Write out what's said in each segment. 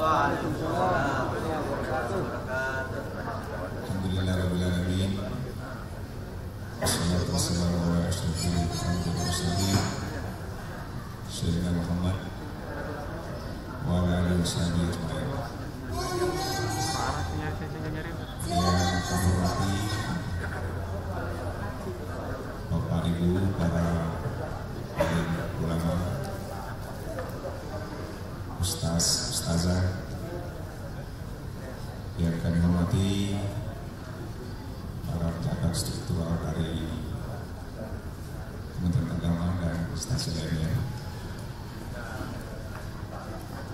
Alhamdulillahirrahmanirrahim. Wassalatu wassalamu ala asyrofil anbiya'i wal mursalin Sayyidina Muhammad wa ala alihi washabihi ajma'in. Yang kami hormati Bapak Ibu para ulama, ustaz, ustazah, yang kami hormati para pejabat struktural dari Kementerian Agama dan instansi lainnya.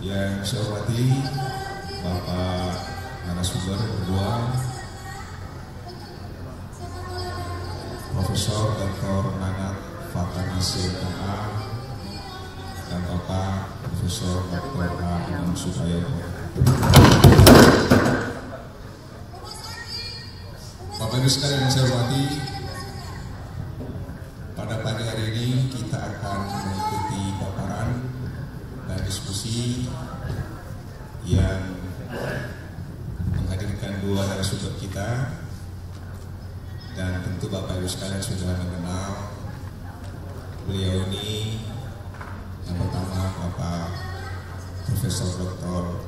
Yang saya hormati Bapak narasumber berdua, Profesor Dr. Nanat Fatanasir MA dan Bapak Profesor Dr. Imam Suprayogo. Bapak Ibu sekalian yang saya hormati, pada pagi hari ini kita akan mengikuti paparan dan diskusi yang menghadirkan dua narasumber kita, dan tentu Bapak Ibu sekalian sudah mengenal beliau ini. Yang pertama Bapak Profesor Dr.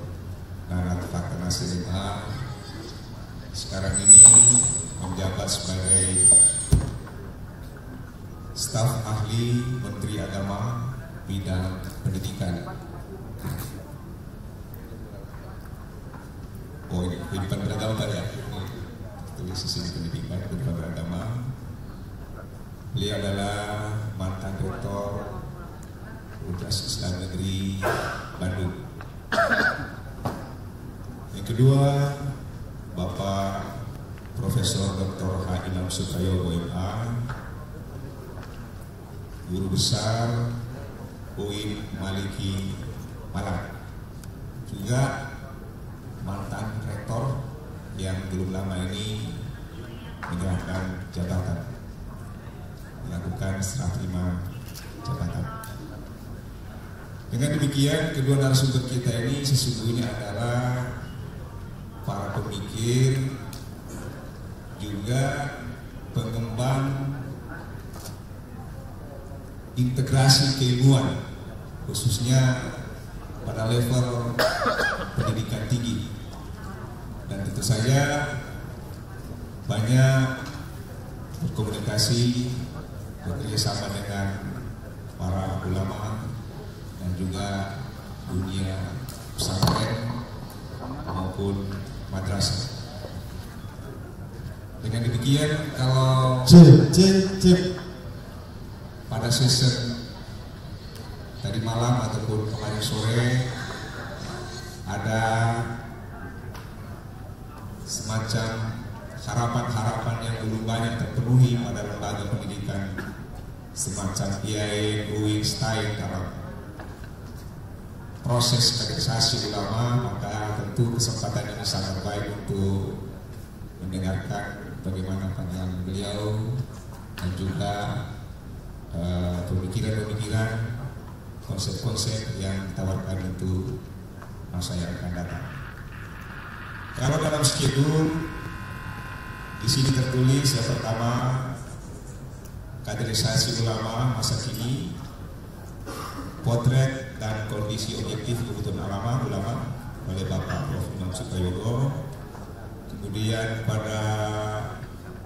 Nanat Fatanasir MA, sekarang ini menjabat sebagai staf ahli Menteri Agama bidang pendidikan. Oh, ini kehidupan beragama ya. Tulis di sini pendidikan kehidupan beragama. Beliau adalah mantan rektor Universitas Islam Negeri Bandung. Yang kedua, Bapak Profesor Dr. Imam Suprayogo MA, Guru Besar UIN Maliki Malang, juga mantan rektor yang belum lama ini menyerahkan jabatan, melakukan serah terima jabatan. Dengan demikian, kedua narasumber kita ini sesungguhnya adalah para pemikir, juga pengembang integrasi keilmuan, khususnya pada level pendidikan tinggi. Dan tentu saja banyak berkomunikasi, bekerjasama dengan para ulama dan juga dunia pesantren maupun madrasah. Dengan demikian, kalau pada season tadi malam ataupun kemarin sore ada semacam harapan-harapan yang belum banyak terpenuhi pada lembaga pendidikan semacam IAIN, UIN, STAIN dalam proses kaderisasi ulama, maka tentu kesempatan ini sangat baik untuk mendengarkan bagaimana pandangan beliau dan juga pemikiran-pemikiran, konsep-konsep yang ditawarkan untuk masa yang akan datang. Kalau dalam skedul di sini tertulis yang pertama, kaderisasi ulama masa kini, potret dan kondisi objektif kebutuhan ulama oleh Bapak Prof. Imam Suprayogo. Kemudian pada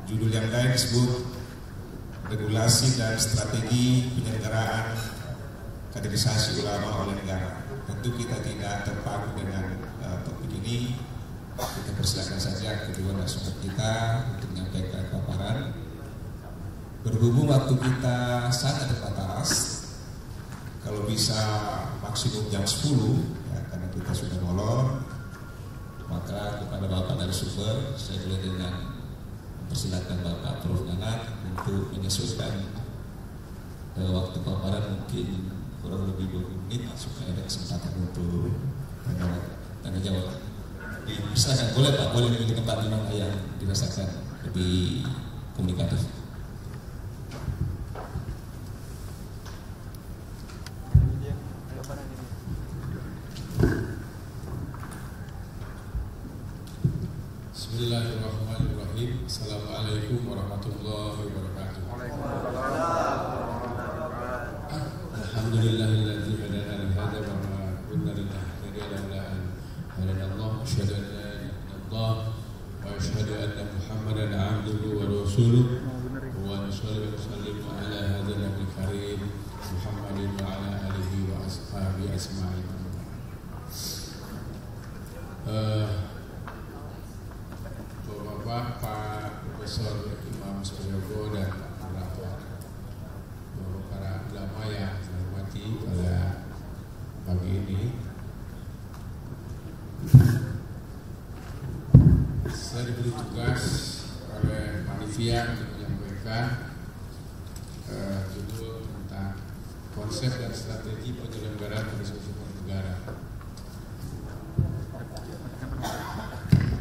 judul yang lain disebut regulasi dan strategi penyelenggaraan kaderisasi ulama oleh negara. Tentu kita tidak terpaku dengan topik ini. Kita persilakan saja kedua narasumber kita untuk menyampaikan paparan. Berhubung waktu kita sangat terbatas, kalau bisa maksimum jam 10 ya, karena kita sudah molor, maka kepada Bapak narasumber saya boleh dengan mempersilakan Bapak Prof. Nanat untuk menyesuaikan waktu paparan mungkin kurang lebih 20 menit supaya ada kesempatan untuk tanya jawab. Silakan, boleh Pak, boleh memilih tempat di mana yang dirasakan lebih komunikatif. Bismillahirrahmanirrahim. Assalamualaikum warahmatullahi wabarakatuh. Alhamdulillahilladzi hadana li hadza wa ma kunna linahtadiya laula an hadana Allah. Asyhadu an la ilaha illallah wa asyhadu anna Muhammadan abduhu wa rasuluh. Wa nusalli wa nusallim ala hadzal nabiyil karim Muhammadin wa ala alihi wa ashabihi asma'in. Bapak Profesor Imam Suryogo dan para ulama yang saya hormati pada pagi ini, saya diberi tugas oleh panitia untuk menyampaikan judul tentang konsep dan strategi penyelenggaraan peristiwa negara.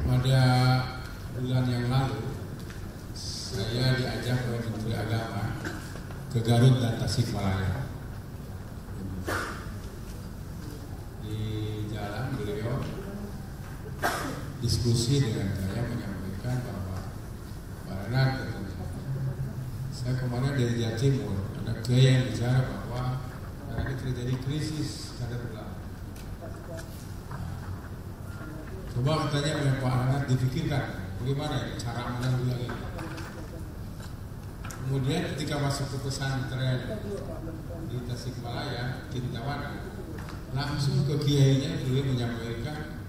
Pada bulan yang lalu saya diajak oleh Menteri Agama ke Garut dan Tasikmalaya. Di jalan beliau diskusi dengan saya menyampaikan bahwa saya kemarin dari Jawa Timur, ada kiai yang bicara bahwa ini terjadi krisis kader ulama. Coba katanya oleh Pak Anand dipikirkan bagaimana cara menanggulangi. Kemudian ketika masuk ke pesantren di Tasikmalaya, Kintawana, langsung ke kiainya beliau menyampaikan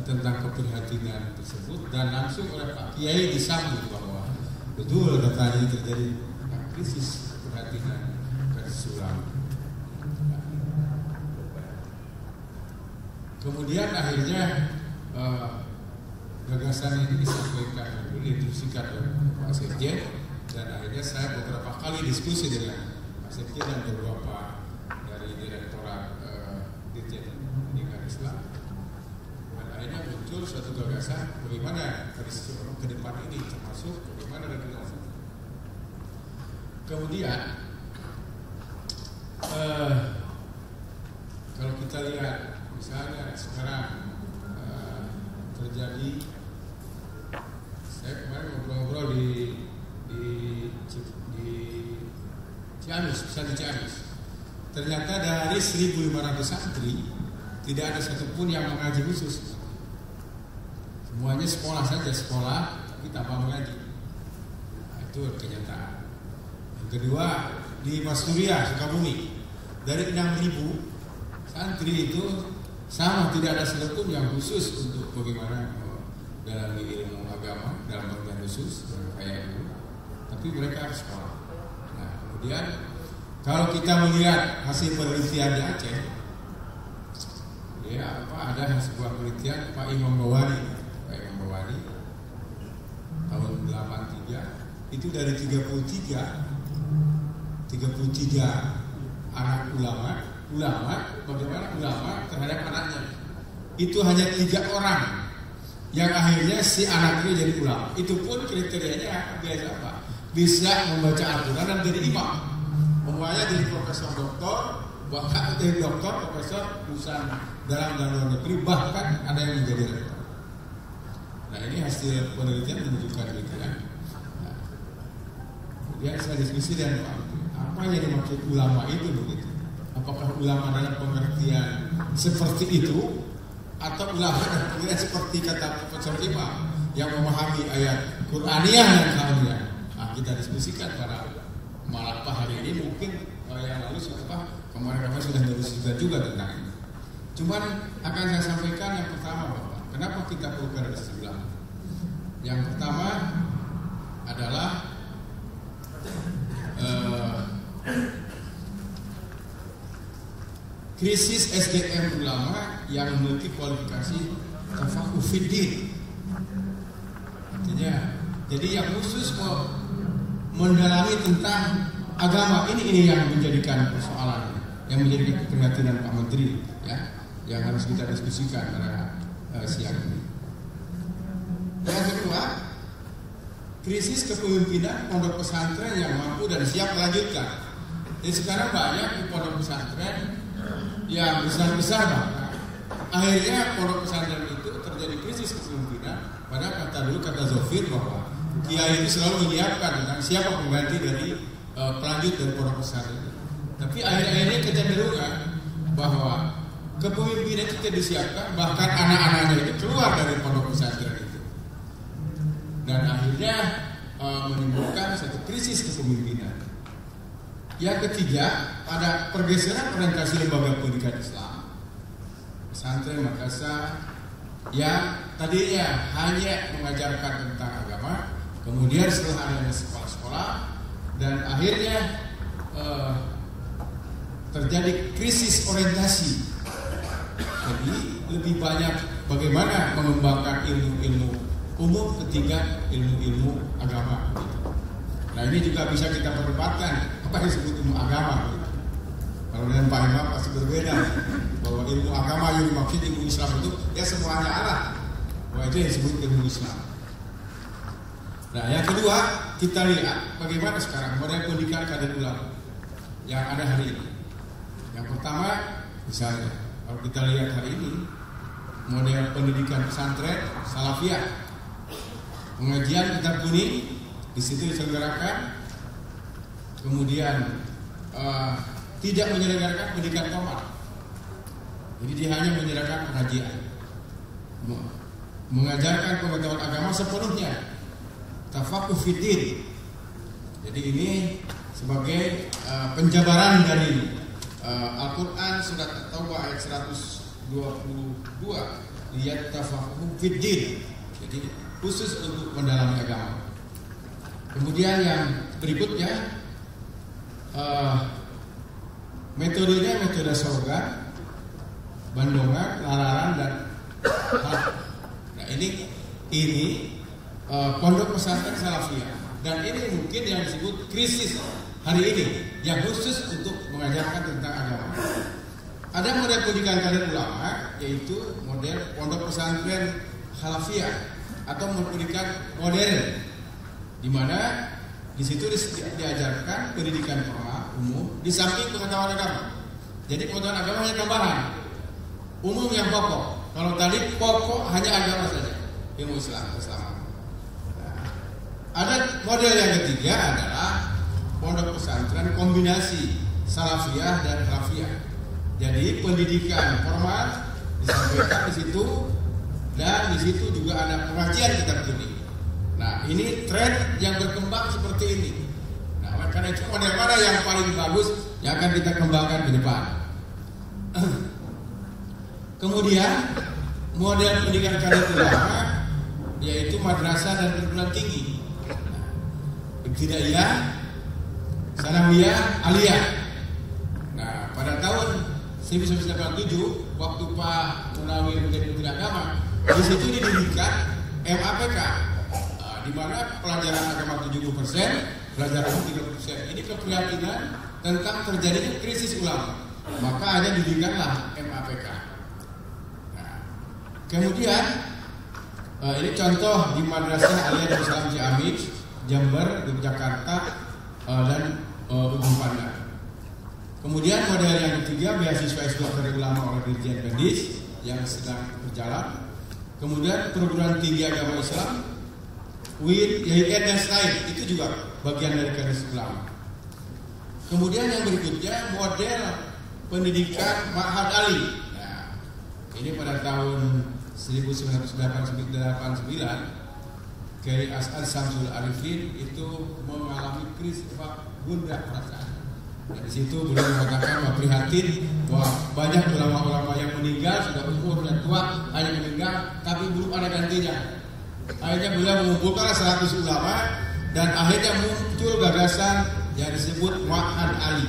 tentang keprihatinan tersebut, dan langsung oleh Pak Kiai disambut bahwa betul katanya terjadi krisis keprihatinan Islam. Kemudian akhirnya gagasan ini disampaikan, diinstruksikan oleh Pak Sekjen, dan akhirnya saya beberapa kali diskusi dengan Pak Sekjen dan beberapa dari Direktorat Dirjen Pendidikan Islam, dan akhirnya muncul suatu gagasan bagaimana ke depan ini, termasuk bagaimana regulasi. Kemudian kalau kita lihat misalnya sekarang terjadi, saya kemarin ngobrol-ngobrol di Ciamis, misalnya di Ciamis, ternyata dari 1.500 santri tidak ada satupun yang mengaji khusus. Semuanya sekolah saja, sekolah tapi tanpa mengaji. Nah, itu kenyataan. Yang kedua, di Masturia, Sukabumi, dari 6.000 santri itu sama, tidak ada satupun yang khusus untuk bagaimana dalam ilmu agama, dalam bagian khusus kayak itu, tapi mereka harus sekolah. Nah, kemudian kalau kita melihat hasil penelitian di Aceh, ya ada sebuah penelitian Pak Imam Bawani tahun 83, itu dari 33 anak ulama, bagaimana ulama terhadap anaknya, itu hanya 3 orang yang akhirnya si anaknya jadi ulama. Itu pun kriterianya biasa apa? Bisa membaca Al-Quran dan jadi imam. Semuanya jadi profesor doktor, bahkan dari doktor, profesor urusan dalam dan luar negeri, bahkan ada yang menjadi rektor. Nah, ini hasil penelitian menunjukkan gitu ya. Nah, kemudian saya diskusi dengan Pak, apa yang dimaksud ulama itu begitu? Apakah ulama dalam pengertian seperti itu, atau ulama dalam pengertian seperti kata Profesor Imam yang memahami ayat Qur'aniyah dan kalamiyah? Nah, kita diskusikan pada malam hari ini, mungkin yang lalu kemarin sudah berdiskusi juga tentang ini. Cuman akan saya sampaikan yang pertama bahwa kenapa kita perlu kaderisasi ulama. Yang pertama adalah krisis SDM ulama yang memiliki kualifikasi tafaqquh fiddin. Artinya, jadi yang khusus mendalami tentang agama ini yang menjadikan persoalan, yang menjadi keprihatinan Pak Menteri, ya, yang harus kita diskusikan pada siang ini. Yang kedua, krisis kepemimpinan pondok pesantren yang mampu dan siap melanjutkan. Jadi sekarang banyak di pondok pesantren yang besar-besar, akhirnya pondok pesantren itu terjadi krisis kepemimpinan. Padahal kata Zofir bahwa kiai itu selalu menyiapkan tentang siapa pengganti dari pelanjut dari pondok pesantren. Tapi akhir-akhirnya kecenderungan bahwa kepemimpinan itu disiapkan, bahkan anak-anaknya itu keluar dari pondok pesantren itu, dan akhirnya menimbulkan satu krisis kepemimpinan. Yang ketiga, ada pergeseran orientasi lembaga pendidikan Islam. Pesantren Makassar yang tadinya hanya mengajarkan tentang agama, kemudian setelah adanya sekolah-sekolah, dan akhirnya terjadi krisis orientasi. Jadi lebih banyak bagaimana mengembangkan ilmu-ilmu umum ketimbang ilmu-ilmu agama. Nah, ini juga bisa kita perdebatkan apa yang disebut ilmu agama. Kalau dengan Pak Imam pasti berbeda, bahwa ilmu agama yang dimaksud ilmu Islam itu ya semuanya Allah, bahwa itu yang disebut ilmu Islam. Nah, yang kedua, kita lihat bagaimana sekarang model pendidikan kader ulama yang ada hari ini. Yang pertama, misalnya kalau kita lihat hari ini model pendidikan pesantren Salafiyah, pengajian kitab kuning di situ diselenggarakan, kemudian tidak menyelenggarakan pendidikan formal. Jadi dia hanya menyelenggarakan pengajian, mengajarkan pengetahuan agama sepenuhnya, tafakuh fiddin. Jadi ini sebagai penjabaran dari Al-Quran surat At-Taubah ayat 122, lihat tafakuh fiddin. Jadi khusus untuk mendalami agama. Kemudian yang berikutnya metodenya metode slogan, bandongan, lararan, dan nah ini pondok pesantren Salafiyah, dan ini mungkin yang disebut krisis hari ini yang khusus untuk mengajarkan tentang agama. Ada model pendidikan kader ulama, yaitu model pondok pesantren Salafiyah atau pendidikan modern, di mana di situ diajarkan pendidikan formal umum di samping pengetahuan agama. Jadi pengetahuan agama hanya tambahan, umum yang pokok. Kalau tadi pokok hanya agama saja, ilmu Islam. Nah, ada model yang ketiga adalah pondok pesantren kombinasi Salafiyah dan Khalafiyah. Jadi pendidikan formal disampaikan di situ, dan di situ juga ada pengajian kitab kuning. Nah, ini tren yang berkembang seperti ini. Nah, karena itu model mana yang paling bagus yang akan kita kembangkan ke depan. Kemudian model pendidikan kader ulama yaitu madrasah dan perguruan tinggi. Ibtidaiyah, Sanawiyah, Aliyah. Nah, pada tahun 1987 waktu Pak Munawir menjadi Menteri Agama, di situ didirikan MAPK, di mana pelajaran agama 70%, pelajaran 30%. Ini keprihatinan tentang terjadinya krisis ulama. Maka ada didirikanlah MAPK. Nah, kemudian ini contoh di Madrasah Aliyah Darul Salam Ciamis, Jember, Yogyakarta, dan Ujung Pandang. Kemudian model yang ketiga, beasiswa S2 dari ulama oleh Dirjen Pendis yang sedang berjalan. Kemudian perguruan tinggi agama Islam, UIN, YIN, dan lain, itu juga bagian dari garis ulama. Kemudian yang berikutnya model pendidikan Ma'had Ali. Nah, ini pada tahun 1989 Kiai As'ad Samsul Arifin itu mengalami krisis gundah perasaan. Dan di situ beliau mengatakan bahwa prihatin bahwa banyak ulama-ulama yang meninggal sudah umurnya tua, hanya meninggal tapi belum ada gantinya. Akhirnya beliau mengumpulkan 100 ulama dan akhirnya muncul gagasan yang disebut Ma'had Ali.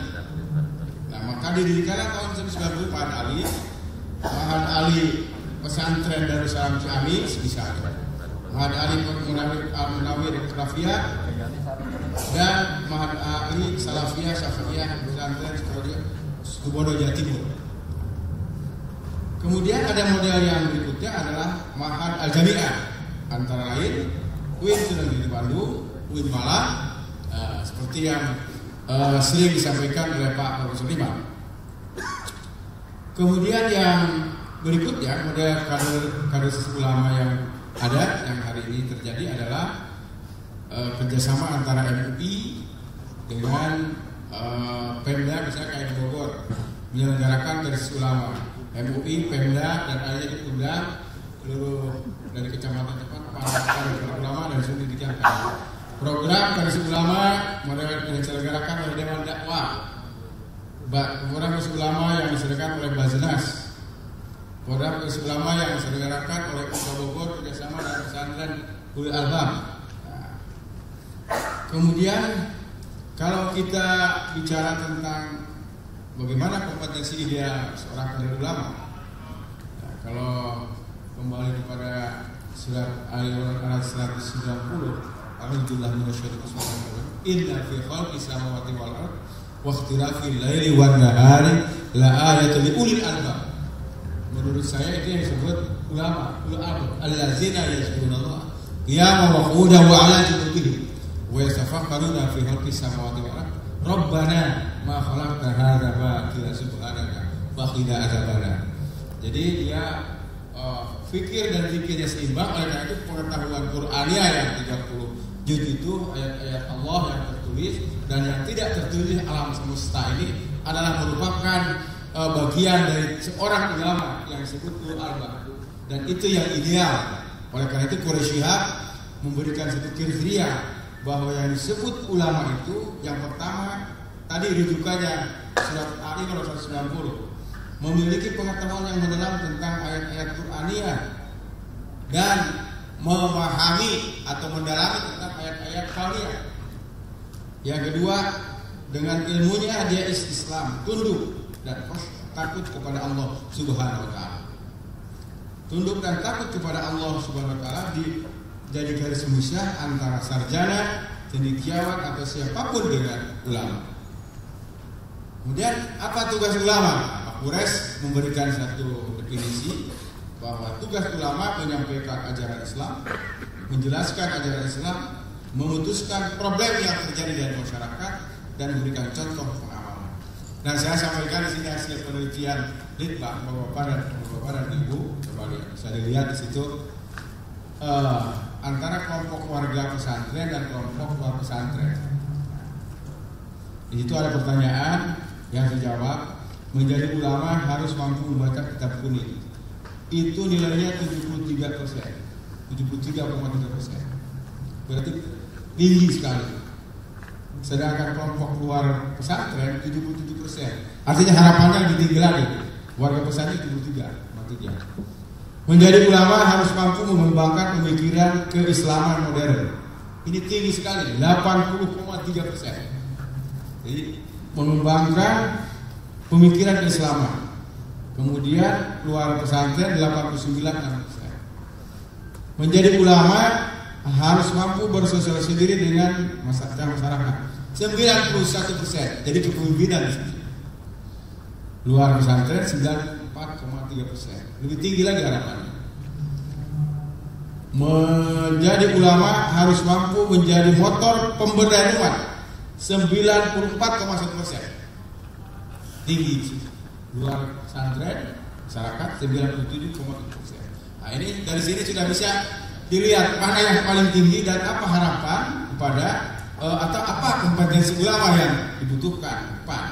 Nah, maka didirikanlah tahun 1990 Ma'had Ali, Ma'had Ali pesantren Darul Salam Ciamis misalnya, Ma'had Ali Munawir Khalafiyah, dan Ma'had Ali Salafiyah Syafiyah pesantren Situbondo Jawa Timur. Kemudian ada model yang berikutnya adalah Ma'had Al-Jami'ah, antara lain UIN sudah di Bandung, UIN Malang, seperti yang sering disampaikan oleh Pak Profesor Imam. Kemudian yang berikutnya model kaderisasi ulama yang ada yang hari ini terjadi adalah kerjasama antara MUI dengan Pemda, misalnya kayak Bogor menyelenggarakan kaderisasi ulama. MUI, Pemda dan akhirnya diundang seluruh dari kecamatan tempat para ulama dan seluruh pendidikan. Program kaderisasi ulama model yang diselenggarakan oleh Dewan Dakwah. Program kaderisasi ulama yang diselenggarakan oleh Baznas. Program kaderisasi ulama yang diselenggarakan oleh Kota Bogor kerjasama dengan pesantren Ulil Albab. Kemudian kalau kita bicara tentang bagaimana kompetensi ideal seorang kader ulama, kalau kembali kepada surat Al-Quran 190, A'udzubillahi minasyaitonir rajim. Inna fi khalqis samawati wal ardh wa ikhtilafil laili wan nahari la ayatul li ulil albab. Menurut saya itu yang disebut ulama, allazina yazkurullah qiyaman wa qu'udan wa 'ala junubihim wa yatafakkaruna fi khalqis samawati wal ardh Rabbana ma khalaqta hadza batila subhanaka faqina adzabannar. Jadi dia fikir dan zikirnya seimbang. Oleh karena itu pengetahuan Qur'aniyah yang 30 juz itu ayat-ayat Allah yang tertulis dan yang tidak tertulis alam semesta ini adalah merupakan bagian dari seorang ulama yang disebut ulul albab, dan itu yang ideal. Oleh karena itu Quraisy Shihab memberikan satu kriteria bahwa yang disebut ulama itu yang pertama tadi rujukannya surat Al-Imran 190, memiliki pengetahuan yang mendalam tentang ayat-ayat Qur'aniyah dan memahami atau mendalami tentang ayat-ayat kauniyah. Yang kedua, dengan ilmunya dia Islam, tunduk dan takut kepada Allah Subhanahu wa taala. Tunduk dan takut kepada Allah Subhanahu wa taala jadi garis misah antara sarjana, cendekiawan atau siapapun dengan ulama. Kemudian apa tugas ulama? Quraisy memberikan satu definisi bahwa tugas ulama menyampaikan ajaran Islam, menjelaskan ajaran Islam, memutuskan problem yang terjadi dari masyarakat dan memberikan contoh pengamalan. Nah, saya sampaikan di sini hasil penelitian Litbang Bapak dan Ibu, coba bisa dilihat di situ antara kelompok warga pesantren dan kelompok luar pesantren. Di situ ada pertanyaan yang dijawab. Menjadi ulama harus mampu membaca kitab kuning. Itu nilainya 73%, 73,3%. Berarti tinggi sekali. Sedangkan kelompok luar pesantren 77%. Artinya harapannya lebih tinggi lagi. Warga pesantren 73. Menjadi ulama harus mampu mengembangkan pemikiran keislaman modern. Ini tinggi sekali, 80,3%. Jadi mengembangkan pemikiran keislaman. Kemudian luar pesantren 89%. Menjadi ulama harus mampu bersosialisasi diri dengan masyarakat. 91%. Jadi kepemimpinan di sini. Luar pesantren 94,3%. Lebih tinggi lagi harapannya. Menjadi ulama harus mampu menjadi motor pemberdayaan umat. 94,1%. Tinggi luar pesantren masyarakat 97,7%. Nah, ini dari sini sudah bisa dilihat mana yang paling tinggi dan apa harapan kepada atau apa kompetensi ulama yang dibutuhkan depan.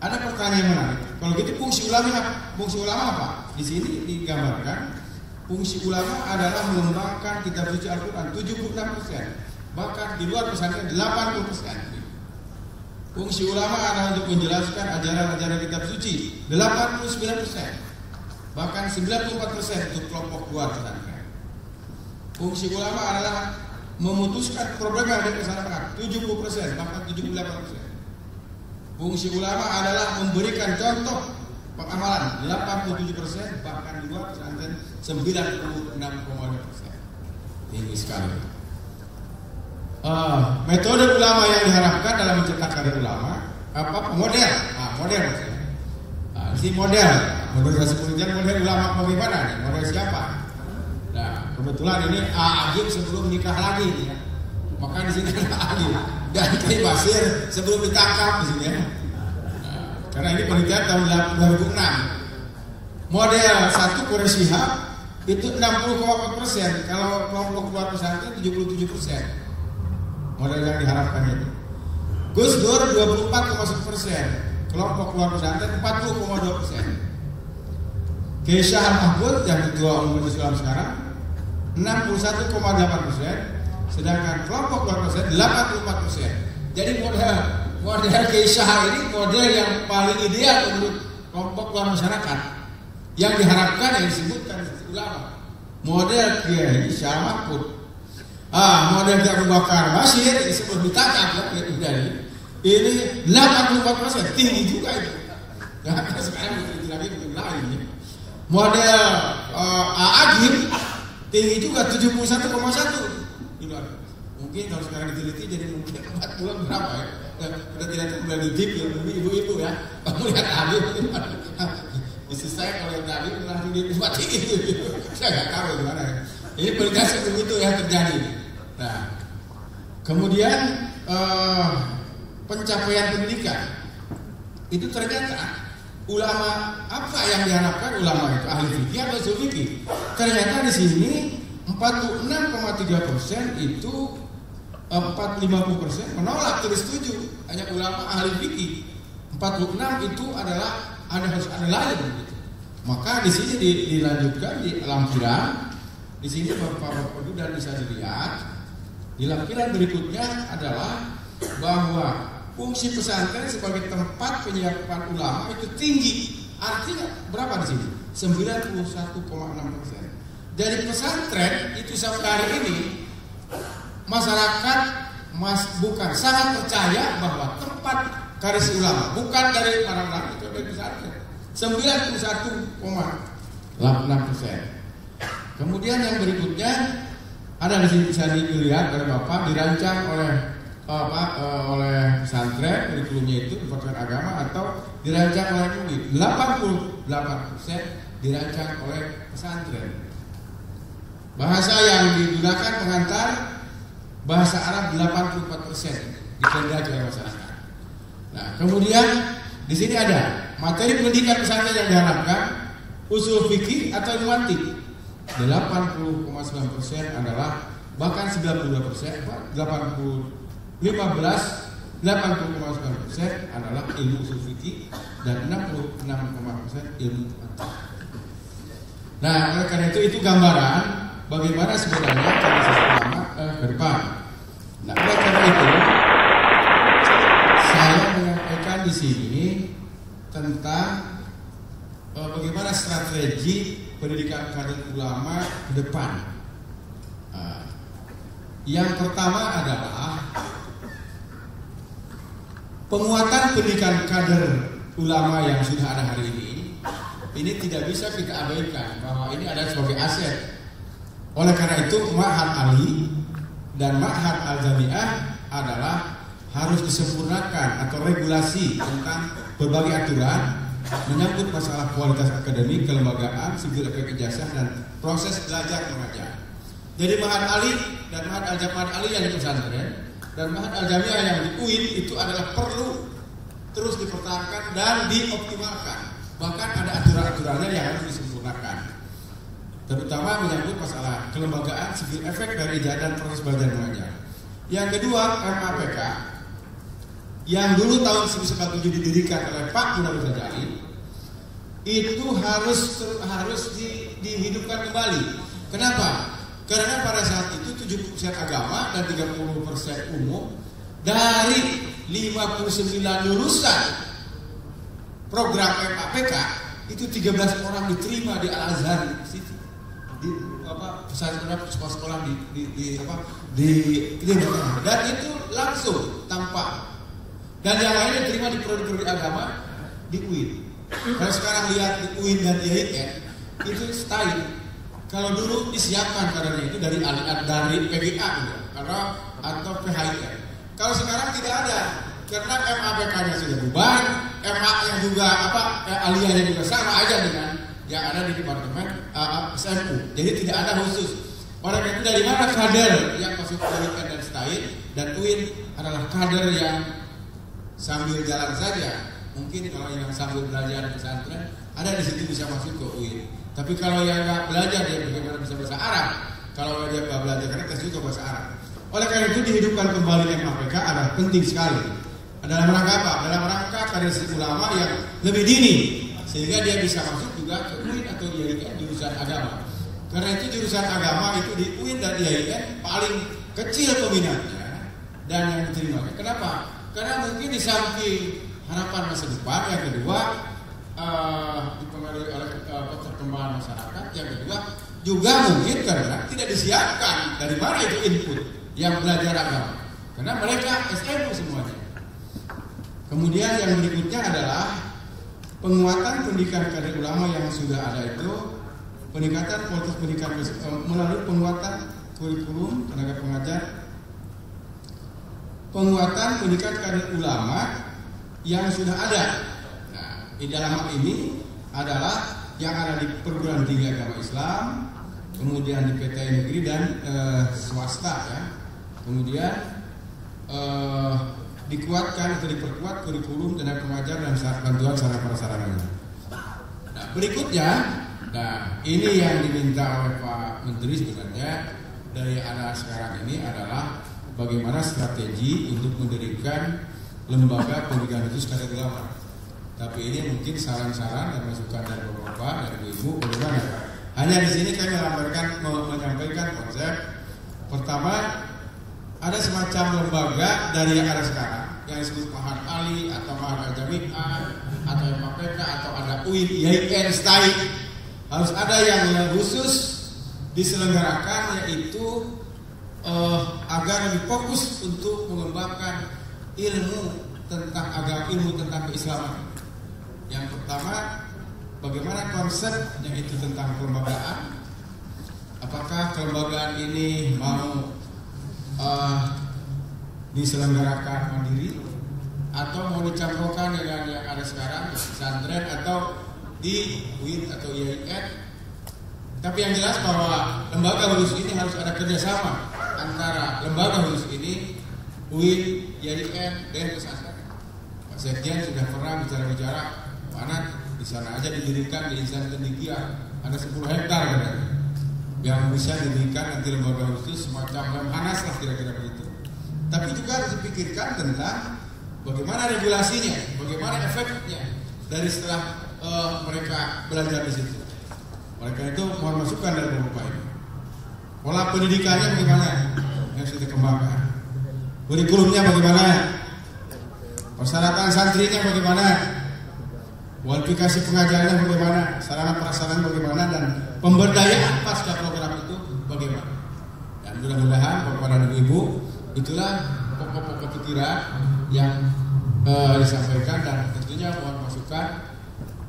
Ada pertanyaan menarik. Kalau gitu fungsi ulama apa? Di sini digambarkan fungsi ulama adalah mengembangkan kitab suci Al-Quran 76%. Bahkan di luar pesantren 80%. Fungsi ulama adalah untuk menjelaskan ajaran-ajaran kitab suci 89%. Bahkan 94% untuk kelompok luar pesantren. Fungsi ulama adalah memutuskan problem yang ada di masyarakat 70%, bahkan 78%. Fungsi ulama adalah memberikan contoh pengamalan 87%, bahkan di luar pesantren 96,2%. Tinggi sekali. Metode ulama yang diharapkan dalam mencetak kader ulama apa? Model maksudnya. Si model menurut sebelumnya model ulama bagaimana nih? Model siapa? Nah, kebetulan ini Agim sebelum nikah lagi ya. Maka di sini ada Agim dan Kiai Basir sebelum ditangkap di sini ya. Karena ini penelitian tahun 2006. Model 1 Quraish Shihab itu 60,4%. Kalau kelompok keluar pesantren 77%. Model yang diharapkan itu. Gus Dur 24,1%. Kelompok keluar pesantren 40,2%. Kiai Syahal Mahfud yang ketua umum Islam sekarang 61,8%. Sedangkan kelompok keluar pesantren 84%. Jadi model Kiai Syahal ini model yang paling ideal menurut kelompok keluar masyarakat. Yang diharapkan yang disebutkan ulama. Model Kiai Syahal Mahfud. Model Kiai Abu Bakar Bashir disebut ditangkap ini 84%, tinggi juga itu. Nah, sekarang lagi mungkin lain ya. Model Agim tinggi juga 71,1. Mungkin kalau sekarang diteliti jadi mungkin 40 berapa ya? Udah tidak tahu detik ya, ibu-ibu ya. Kamu lihat Agim istri saya kalau yang tadi langsung di tempat itu. Saya nggak tahu gimana ya. Ini perikasi begitu yang terjadi. Nah, kemudian pencapaian pendidikan itu ternyata ulama apa yang diharapkan ulama itu ahli fikih atau usul fikih. Ternyata di sini 46,3% itu 50% menolak terus setuju. Hanya ulama ahli fikih. 46 itu adalah harus ada lain gitu. Maka di sini dilanjutkan di lampiran. Di sini Bapak-bapak dan bisa dilihat di lampiran berikutnya adalah bahwa fungsi pesantren sebagai tempat penyiapan ulama itu tinggi. Artinya berapa di sini? 91,6%. Dari pesantren itu sampai hari ini masyarakat bukan sangat percaya bahwa tempat karis ulama bukan dari para ulama itu dari pesantren. 91,6%. Kemudian yang berikutnya ada di sini bisa dilihat oleh Bapak dirancang oleh pesantren kurikulumnya itu pesantren agama atau dirancang oleh MUI. 88% dirancang oleh pesantren. Bahasa yang digunakan pengantar bahasa Arab 84% dikehendaki oleh masyarakat. Nah, kemudian di sini ada materi pendidikan pesantren yang diharapkan usul fikih atau ilmu 80,9% adalah bahkan 92%, 80,9% adalah ilmu usul fikih dan 66,4% ilmu mantiq. Nah, oleh karena itu gambaran bagaimana sebenarnya organisasi ulama ke depan. Nah, oleh karena itu saya menyampaikan di sini tentang bagaimana strategi pendidikan kader ulama ke depan. Yang pertama adalah penguatan pendidikan kader ulama yang sudah ada hari ini. Ini tidak bisa kita abaikan bahwa ini ada sebagai aset. Oleh karena itu Ma'had Ali dan Ma'had Al-Jami'ah adalah harus disempurnakan atau regulasi tentang berbagai aturan menyangkut masalah kualitas akademik, kelembagaan, sipil efek ijazah dan proses belajar mengajar. Jadi Ma'had Ali dan Ma'had Ali yang di pesantren dan Ma'had Al-Jami'ah yang di UIN itu adalah perlu terus dipertahankan dan dioptimalkan. Bahkan ada aturan-aturannya yang harus disempurnakan. Terutama menyangkut masalah kelembagaan, sipil efek dari ijazah dan proses belajar mengajar. Yang kedua, MAPK yang dulu tahun 1997 didirikan oleh Pak Munawir Sajali itu harus dihidupkan kembali. Kenapa? Karena pada saat itu 70% agama dan 30% umum dari 59 lulusan program MAPK itu 13 orang diterima di Al-Azhar di situ. Di sekolah-sekolah dan itu langsung tanpa. Dan yang lainnya diterima di prodi-prodi agama di UIN. Kalau sekarang lihat di UIN dan IAIN itu style. Kalau dulu disiapkan kadernya itu dari PGA atau PHIN. Kalau sekarang tidak ada karena MAPK-nya sudah bubar, MA yang juga aliyahnya juga sama aja dengan yang ada di departemen SMU. Jadi tidak ada khusus. Oleh itu dari mana kader yang masuk PHIN dan style dan UIN adalah kader yang sambil jalan saja Mungkin kalau yang sambil belajar di pesantren, ada di situ bisa masuk ke UIN. Tapi kalau yang nggak belajar, dia bagaimana bisa bahasa Arab? Kalau dia nggak belajar, karena tes juga bahasa Arab. Oleh karena itu dihidupkan kembali MAPK adalah penting sekali. Dalam rangka apa? Dalam rangka kaderisasi ulama yang lebih dini, sehingga dia bisa masuk juga ke UIN atau IAIN jurusan agama. Karena itu jurusan agama itu di UIN dan IAIN paling kecil peminatnya dan yang diterima. Kenapa? Karena mungkin di samping harapan masa depan, yang kedua dipengaruhi oleh perkembangan masyarakat, yang kedua juga mungkin karena tidak disiapkan dari mana itu input yang belajar agama. Karena mereka SMU semuanya. Kemudian yang berikutnya adalah penguatan pendidikan kader ulama yang sudah ada itu, peningkatan kualitas pendidikan melalui penguatan kurikulum tenaga pengajar, penguatan pendidikan kader ulama yang sudah ada. Nah, di dalam hal ini adalah yang ada di perguruan tinggi agama Islam, kemudian di PTN negeri dan swasta ya. Kemudian dikuatkan atau diperkuat kurikulum tenaga pengajar dan bantuan sarana prasarananya. Nah, berikutnya, ini yang diminta oleh Pak Menteri sebenarnya dari anak sekarang ini adalah bagaimana strategi untuk mendirikan lembaga pendidikan khusus kader ulama. Tapi ini mungkin saran-saran dan masukan dari Bapak dan Ibu bagaimana. Hanya di sini kami menyampaikan konsep. Pertama, ada semacam lembaga dari yang ada sekarang yang disebut Mahat Ali atau Mahat Al-Jami'ah atau MAPK atau ada UIN, IAIN, STAI. Harus ada yang khusus diselenggarakan, yaitu agar lebih fokus untuk mengembangkan ilmu tentang agama, ilmu tentang keislaman. Yang pertama, bagaimana konsep yang itu tentang kelembagaan. Apakah kelembagaan ini mau diselenggarakan mandiri atau mau dicampurkan dengan yang ada sekarang di pesantren atau di UIN atau IAIN. Tapi yang jelas bahwa lembaga khusus ini harus ada kerjasama antara lembaga khusus ini, UIN, IAIN, dan pesantren. Pak Sekjen sudah pernah bicara-bicara, mana di sana aja didirikan di Insan Tendikia ada 10 hektar katanya, yang bisa didirikan nanti lembaga khusus semacam Lemhanas lah kira-kira begitu. Tapi juga harus dipikirkan tentang bagaimana regulasinya, bagaimana efeknya dari setelah mereka belajar di situ. Mereka itu mohon masukan dari Bapak ini. Pola pendidikannya bagaimana yang sudah dikembangkan, kurikulumnya bagaimana, persyaratan santrinya bagaimana, kualifikasi pengajarnya bagaimana, sarana prasarana bagaimana, dan pemberdayaan pasca program itu bagaimana. Dan mudah-mudahan Bapak dan Ibu, itulah pokok-pokok pikiran yang disampaikan, dan tentunya mohon masukan,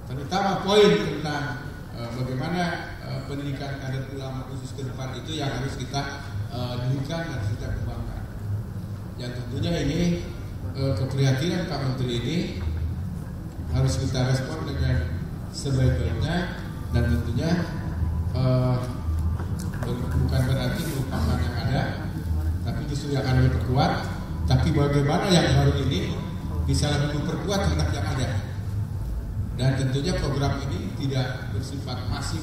terutama poin tentang bagaimana pendidikan kader ulama khusus ke depan itu yang harus kita dirikan dan kita kembangkan. Yang tentunya ini keprihatinan Pak Menteri ini harus kita respon dengan sebaik-baiknya, dan tentunya bukan berarti melupakan yang ada, tapi justru yang akan diperkuat. Tapi bagaimana yang baru ini bisa lebih memperkuat tentang yang ada. Dan tentunya program ini tidak bersifat masif,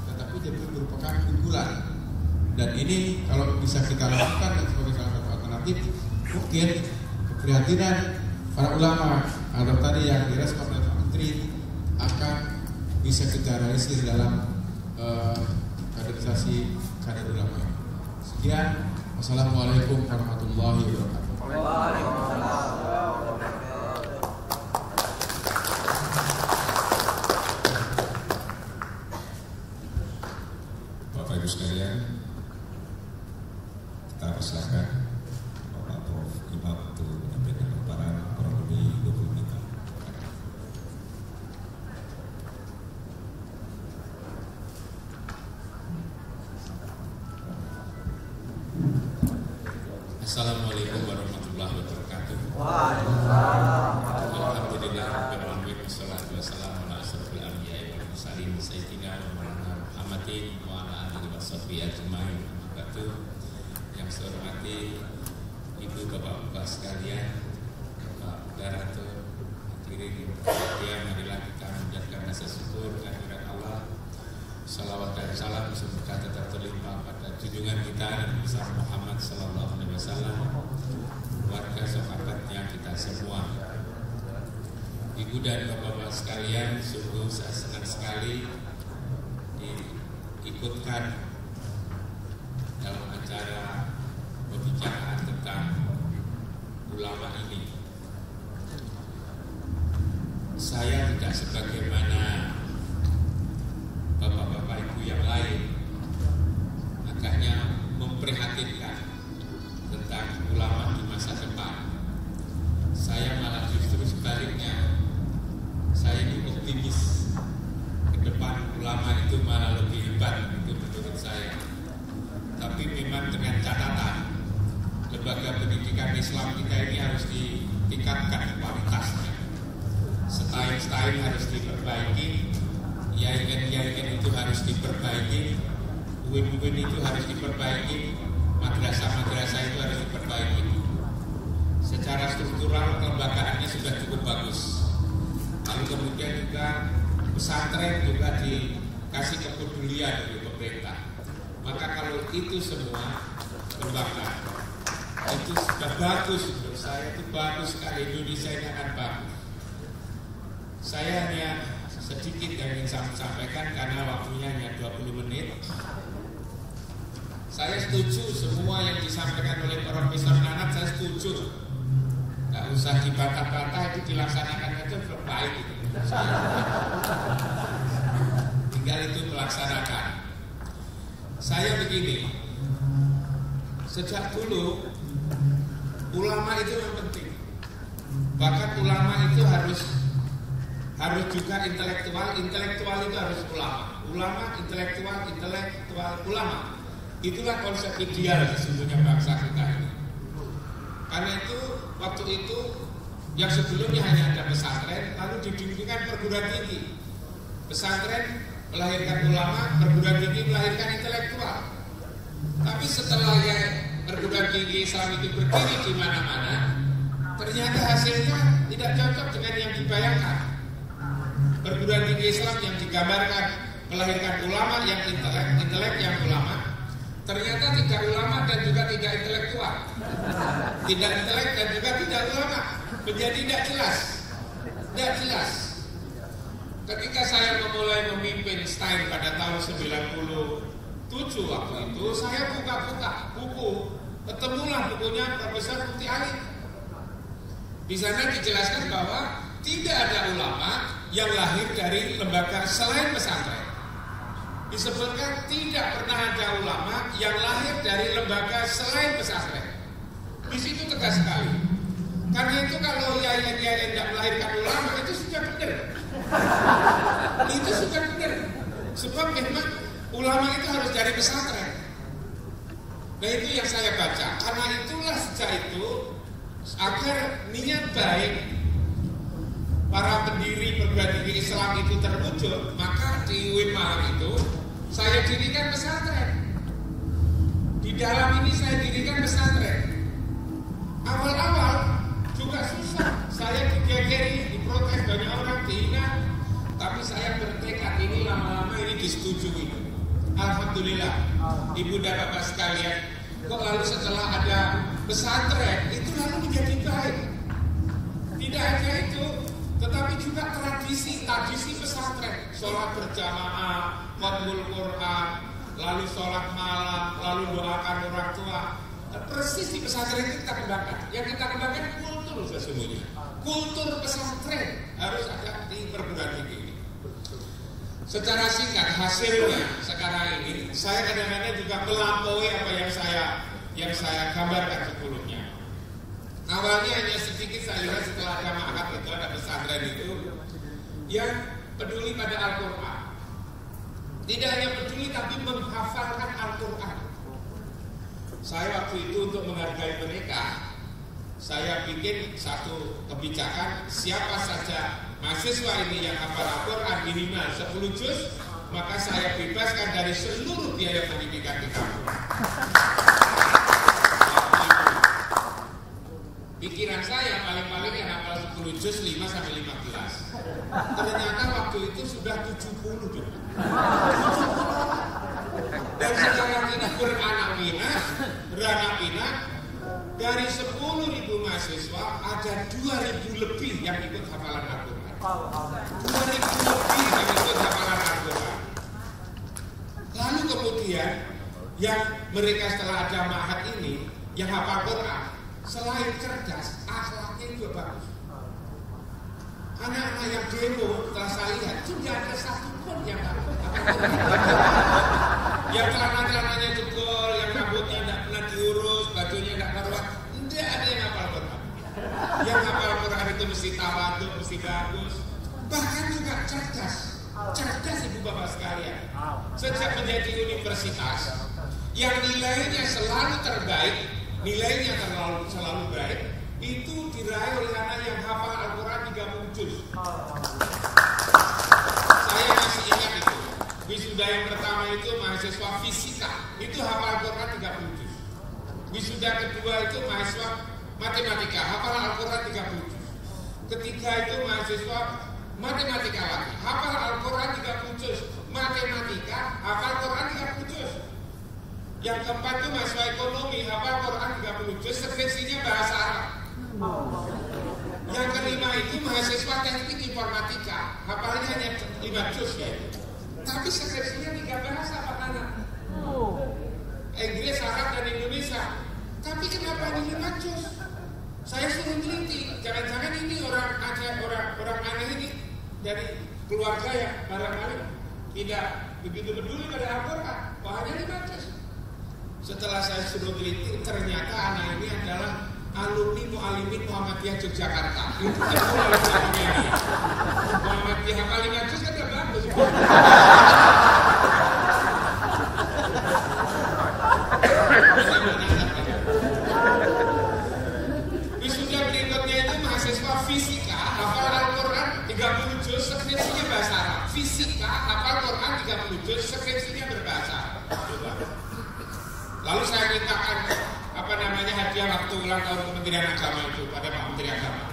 tetapi dia merupakan unggulan. Dan ini kalau bisa kita lakukan dan sebagai salah satu alternatif, mungkin keprihatinan para ulama atau tadi yang direspon oleh Pak Menteri akan bisa kita realisir dalam kaderisasi kader ulama. Sekian, wassalamualaikum warahmatullahi wabarakatuh. Waalaikumsalam. Bapak Ibu sekalian, kita persilahkan Bapak Prof. Imam untuk menyampaikan paparan kurang lebih 20 menit. Assalamualaikum warahmatullahi wabarakatuh. Waalaikumsalam. Alhamdulillahirabbil wassalatu wassalamu ala asyrofil anbiya'i wal mursalin sayyidina wa maulana Muhammadin wa ala alihi washabbihi ajmain. Yang saya hormati Ibu Bapak-bapak sekalian, Bapak Daratul, Menteri hadirin berbahagia, marilah kita menjadikan rasa syukur kehadirat Allah. Salawat dan salam semoga tetap terlimpah pada junjungan kita Nabi Muhammad Sallallahu Alaihi Wasallam, warga sahabatnya kita semua. Ibu dan bapak-bapak sekalian, sungguh saya senang sekali diikutkan dalam acara pembicaraan tentang ulama ini. Saya tidak sebagaimana bapak-bapak ibu yang lain agaknya memprihatinkan tentang ulama di masa depan. Saya malah justru sebaliknya, saya ini optimis ke depan ulama itu malah lebih hebat, itu menurut saya. Tapi memang dengan catatan, lembaga pendidikan Islam kita ini harus ditingkatkan kualitasnya. Setahun-setahun harus diperbaiki, yayasan itu harus diperbaiki, UIN itu harus diperbaiki, madrasah-madrasah itu harus diperbaiki. Secara struktural kelembagaannya sudah cukup bagus. Lalu kemudian juga pesantren juga dikasih kepedulian oleh pemerintah. Maka kalau itu semua lembaga itu sudah bagus menurut saya, itu bagus sekali. Indonesia ini akan bagus. Saya hanya sedikit yang ingin saya sampaikan karena waktunya hanya 20 menit. Saya setuju semua yang disampaikan oleh Profesor Nanat, saya setuju. Gak usah dibantah-bantah, itu dilaksanakan itu baik. Tinggal itu melaksanakan. Saya begini, sejak dulu ulama itu yang penting. Bahkan ulama itu harus juga intelektual itu harus ulama, intelektual, ulama. Itulah konsep ideal sesungguhnya bangsa kita ini. Karena itu waktu itu yang sebelumnya hanya ada pesantren, lalu didirikan perguruan tinggi. Pesantren melahirkan ulama, perguruan tinggi melahirkan intelektual. Tapi setelah perguruan tinggi Islam itu berdiri di mana-mana, ternyata hasilnya tidak cocok dengan yang dibayangkan. Perguruan tinggi Islam yang digambarkan melahirkan ulama yang intelek yang ulama, ternyata tidak ulama dan juga tidak intelektual, tidak intelek dan juga tidak ulama, menjadi tidak jelas. Ketika saya memulai memimpin STAIN pada tahun 97 waktu itu, saya buka-buka buku, ketemulah bukunya Profesor Mufti Ali. Di sana dijelaskan bahwa tidak ada ulama yang lahir dari lembaga selain pesantren. Disebutkan tidak pernah ada ulama yang lahir dari lembaga selain pesantren. Di situ tegas sekali. Karena itu kalau yayasan tidak melahirkan ulama itu sudah benar. Itu sudah benar. Sebab memang ulama itu harus dari pesantren. Nah itu yang saya baca. Karena itulah sejak itu agar niat baik para pendiri perguruan tinggi Islam itu terwujud, maka di UIN Malang itu saya dirikan pesantren. Di dalam ini saya dirikan pesantren. Awal-awal juga susah, saya digegeri, diprotes banyak orang, dihina. Tapi saya bertekad ini lama-lama ini disetujui. Alhamdulillah, ibu dan bapak sekalian. Kok lalu setelah ada pesantren itu lalu menjadi baik. Tidak hanya itu, tetapi juga tradisi pesantren, sholat berjamaah, qiyamul Quran, lalu sholat malam, lalu doakan orang tua. Persis di pesantren itu kita kembangkan. Yang kita kembangkan kultur sesungguhnya. Kultur pesantren harus ada di perguruan tinggi ini. Secara singkat hasilnya sekarang ini, saya kadang-kadang juga melampaui apa yang saya gambarkan sebelumnya. Awalnya hanya sedikit saya lihat setelah ada ma'had itu, ada pesantren itu yang peduli pada Al-Quran. Tidak hanya peduli tapi menghafalkan Al-Quran. Saya waktu itu untuk menghargai mereka, saya bikin satu kebijakan, siapa saja mahasiswa ini yang hafal Al-Quran minimal 10 juz, maka saya bebaskan dari seluruh biaya pendidikan di kampus. Pikiran saya paling-paling yang hafal 10 juz 5 sampai 15. Ternyata waktu itu sudah 70 juga. Dan sekarang ini beranak pinak dari 10.000 mahasiswa ada 2.000 lebih yang ikut hafalan Al-Quran. 2.000 lebih yang ikut hafalan Al-Quran. Lalu kemudian yang mereka setelah ada ma'had ini yang hafal Quran, selain cerdas, akhlaknya juga bagus. Anak-anak yang demo telah saya lihat, tidak ada satu pun yang hafal Quran. Yang celana-celananya jebol, yang rambutnya tidak pernah diurus, bajunya tidak karuan, tidak ada yang hafal Quran. Yang hafal Quran itu mesti tawadhu, mesti bagus, bahkan juga cerdas. Cerdas ibu bapak sekalian. Sejak menjadi universitas yang nilainya selalu terbaik, nilainya selalu baik, itu diraih oleh anak yang hafal Al-Quran 30 juz. Saya masih ingat itu. Wisuda yang pertama itu mahasiswa fisika, itu hafal Al-Quran 30 juz. Wisuda kedua itu mahasiswa matematika, hafal Al-Quran 30 juz. Ketiga itu mahasiswa matematika lagi, hafal Al-Quran 30 juz. Matematika, hafal Quran 30 juz. Yang keempat itu mahasiswa ekonomi, hafal Quran 30 juz, skripsinya bahasa Arab. Yang kelima itu mahasiswa teknik informatika, hafalnya hanya 5 juz ya. Tapi skripsinya 3 bahasa Pak Nana. Inggris, Arab, dan Indonesia. Tapi kenapa ini 5 juz? Saya suruh teliti, jangan-jangan ini orang aneh ini dari keluarga yang barangkali tidak begitu peduli pada Al-Quran. Kok hanya 5 juz? Setelah saya suruh teliti, ternyata anak ini adalah alumni Mu'alimin Muhammadiyah Yogyakarta. Itu kan Muhammadiyah hafal 5 juz kan tidak bagus. Wisuda berikutnya itu mahasiswa fisika, hafal Al-Quran 30 juz, skripsinya bahasa Arab. Fisika, hafal Quran 30 juz, skripsinya berbahasa Arab. Lalu saya mintakan hadiah waktu ulang tahun Kementerian Agama itu pada Pak Menteri Agama.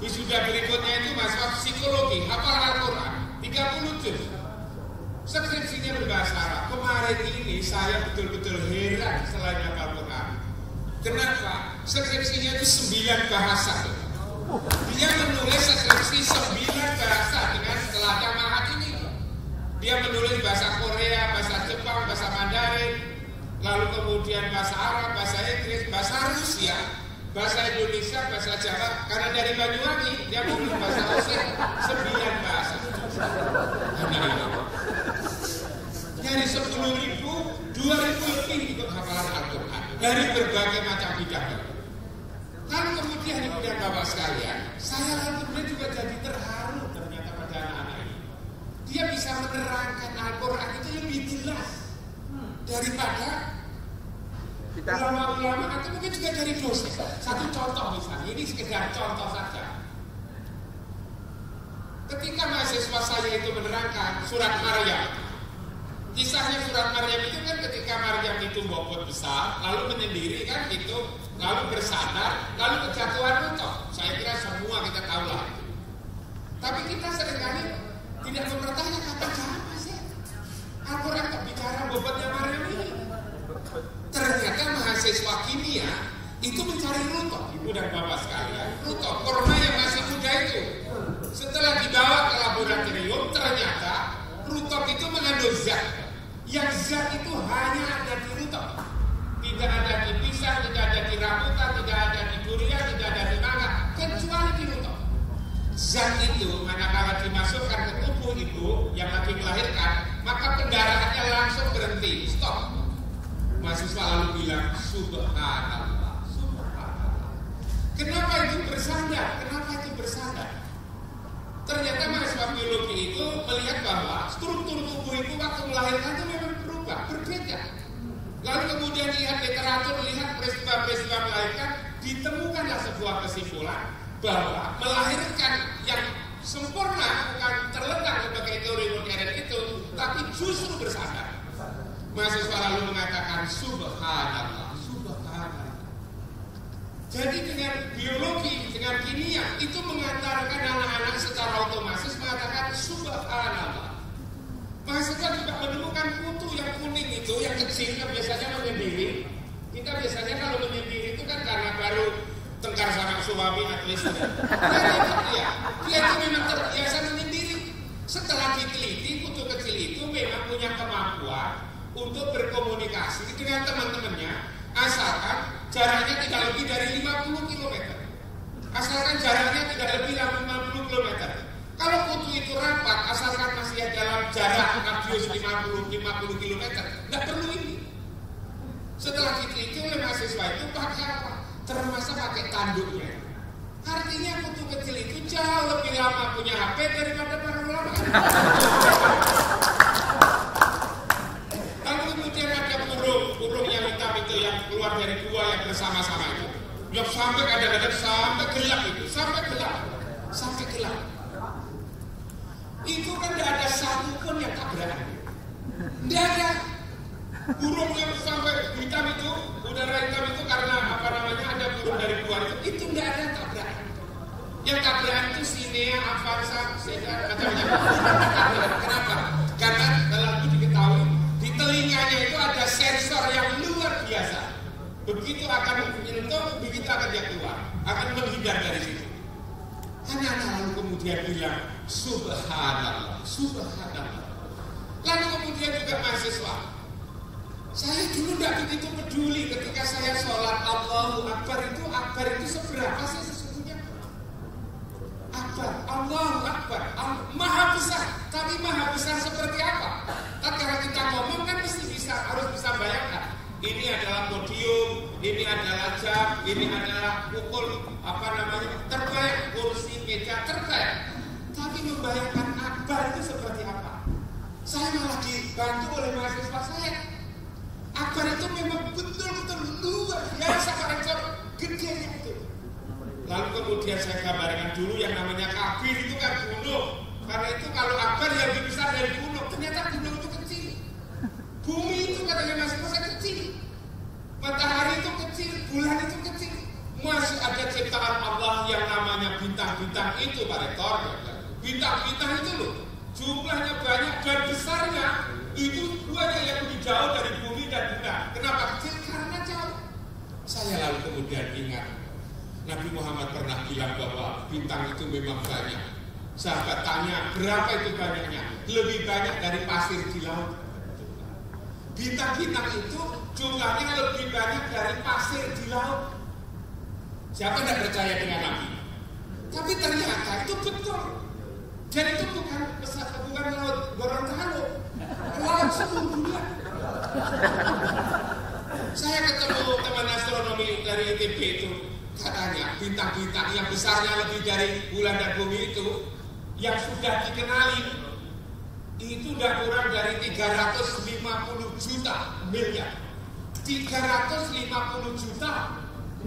Wisuda berikutnya itu mahasiswa psikologi, hafal Al-Quran 30 juz, skripsinya berbahasa Arab. Kemarin ini saya betul-betul heran selain hafal Quran. Kenapa? Skripsinya itu 9 bahasa. Dia menulis skripsi 9 bahasa dengan setelah jamaah ini. Dia menulis bahasa Korea, bahasa Jepang, bahasa Mandarin, lalu kemudian bahasa Arab, bahasa Inggris, bahasa Rusia, bahasa Indonesia, bahasa Jawa. Karena dari Banyuwangi, dia menulis bahasa Osing 9 bahasa. Dari 10.000, 2.000 lebih ikut hafalan Al-Quran dari berbagai macam bidang. Lalu kemudian kemudian Bapak sekalian, saya lalu kemudian juga jadi terharu ternyata pada anak-anak ini. Dia bisa menerangkan Al-Quran itu lebih jelas daripada ulama-ulama atau mungkin juga dari dosen. Satu contoh misalnya, ini sekedar contoh saja. Ketika mahasiswa saya itu menerangkan surat Maryam, kisahnya surat Maryam itu kan ketika Maryam itu bobot besar, lalu menyendiri kan itu, lalu bersandar, lalu kejatuhan runtuh. Saya kira semua kita tahu lah. Tapi kita seringkali tidak mempertanyakan apa sih Al-Quran bicara bobotnya Maryam ini. Ternyata mahasiswa kimia itu mencari runtuh, ibu dan bapak sekalian. Runtuh, korma yang masih muda itu. Setelah dibawa ke laboratorium, ternyata runtuh itu mengandung zat. Yang zat itu hanya ada di runtuh. Tidak ada di pisang, tidak ada di rambutan, tidak ada di durian, tidak ada di mangga, kecuali di runtuh. Zat itu manakala dimasukkan ke tubuh ibu yang lagi melahirkan, maka pendarahannya langsung berhenti, stop. Mahasiswa lalu bilang, subhanallah, subhanallah. Kenapa itu bersandar? Kenapa itu bersandar? Ternyata mahasiswa biologi itu melihat bahwa struktur tubuh itu waktu melahirkan itu memang berubah, berbeda. Lalu kemudian lihat literatur, lihat peristiwa-peristiwa melahirkan, ditemukanlah sebuah kesimpulan bahwa melahirkan yang sempurna bukan terletak sebagai teori modern itu, tapi justru bersandar. Mahasiswa lalu mengatakan subhanallah, subhanallah. Jadi dengan biologi, dengan kimia itu mengantarkan anak-anak secara otomatis mengatakan subhanallah. Mahasiswa juga menemukan kutu yang kuning itu, yang kecil, yang biasanya menyendiri. Kita biasanya kalau menyendiri itu kan karena baru tengkar sama suami atau istri. Dia itu memang terbiasa menyendiri. Setelah diteliti, kutu kecil itu memang punya kemampuan untuk berkomunikasi dengan teman-temannya, asalkan jaraknya tidak lebih dari 50 km. Asalkan jaraknya tidak lebih dari 50 km. Kalau kutu itu rapat, asalkan masih dalam jarak radius 50 km, tidak perlu ini. Setelah diteliti oleh mahasiswa itu pakai apa? Termasuk pakai tanduknya. Artinya kutu kecil itu jauh lebih lama punya HP daripada para ulama. Lalu kemudian ada burung yang hitam itu yang keluar dari gua yang bersama-sama itu. Yang sampai kadang-kadang sampai gelap itu, sampai gelap. Itu kan tidak ada satu pun yang tabrakan. Tidak ada. Burung yang sampai hitam itu, udara hitam itu karena apa namanya ada burung dari luar itu tidak ada tabrakan. Yang tabrakan itu Sinea, Avanza, macam-macam. Kenapa? Karena dalam itu diketahui di telinganya itu ada sensor yang luar biasa. Begitu akan menyentuh, begitu akan dia keluar, akan menghindar dari situ. Anak-anak lalu kemudian bilang subhanallah. Lalu kemudian juga mahasiswa, saya dulu tidak begitu peduli ketika saya sholat Allahu Akbar itu seberapa sih sesungguhnya? Akbar, Allahu Akbar, maha besar. Tapi maha besar seperti apa? Tatkala kita ngomong kan harus bisa bayangkan. Ini adalah podium, ini adalah jam, ini adalah pukul terbaik, kursi meja terbaik. Tapi membayangkan akbar itu seperti apa? Saya malah dibantu oleh mahasiswa saya. Akbar itu memang betul-betul luar biasa karakter gedenya itu. Lalu kemudian saya gambarkan dulu yang namanya kabir itu kan gunung. Karena itu kalau akbar yang lebih besar dari gunung, ternyata gunung itu kecil. Bumi itu katanya mahasiswa kecil. Matahari itu kecil, bulan itu kecil. Masih ada ciptaan Allah yang namanya bintang-bintang itu Pak Rektor. Bintang-bintang itu loh, jumlahnya banyak dan besarnya itu banyak yang lebih jauh dari bumi dan bulan. Kenapa kecil? Karena jauh. Saya lalu kemudian ingat Nabi Muhammad pernah bilang bahwa bintang itu memang banyak. Sahabat tanya, berapa itu banyaknya? Lebih banyak dari pasir di laut. Bintang-bintang itu jumlahnya lebih banyak dari pasir di laut. Siapa tidak percaya dengan Nabi? Tapi ternyata itu betul. Dan itu bukan laut Gorontalo, laut seluruh dunia. Saya ketemu teman astronomi dari ITB itu, katanya bintang-bintang yang besarnya lebih dari bulan dan bumi itu yang sudah dikenali itu udah kurang dari 350 juta miliar. 350 juta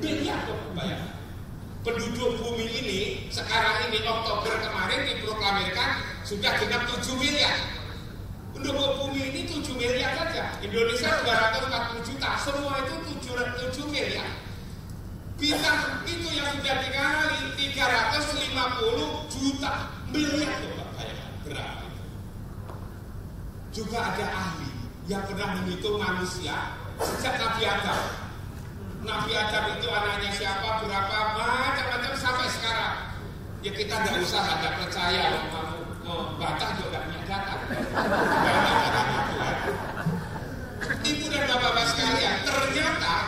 miliar bayangkan. Penduduk bumi ini sekarang ini Oktober kemarin diproklamirkan sudah genap 7 miliar. Penduduk bumi ini 7 miliar saja. Indonesia 240 juta. Semua itu 7 miliar. Bintang itu yang sudah dikenali 350 juta miliar. Bayangkan berapa itu. Juga ada ahli yang pernah menghitung manusia sejak Nabi Adam. Nabi Adam itu anaknya siapa, berapa, macam-macam sampai sekarang. Ya kita tidak usah ada percaya, mau membantah juga punya data. Ibu dan bapak-bapak sekalian, ternyata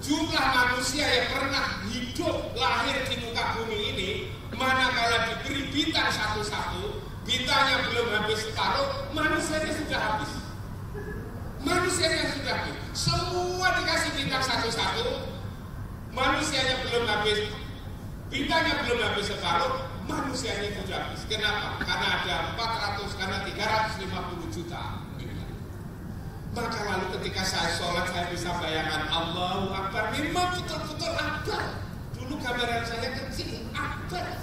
jumlah manusia yang pernah hidup lahir di muka bumi ini, manakala diberi bintang satu-satu, bintangnya belum habis separuh, manusianya sudah habis. Manusianya sudah habis. Semua dikasih bintang satu-satu, manusianya belum habis, bintangnya belum habis separuh, manusianya sudah habis. Kenapa? Karena ada 350 juta. Maka lalu ketika saya sholat, saya bisa bayangkan Allahu Akbar. Memang betul-betul akbar. Dulu gambaran saya kecil, akbar.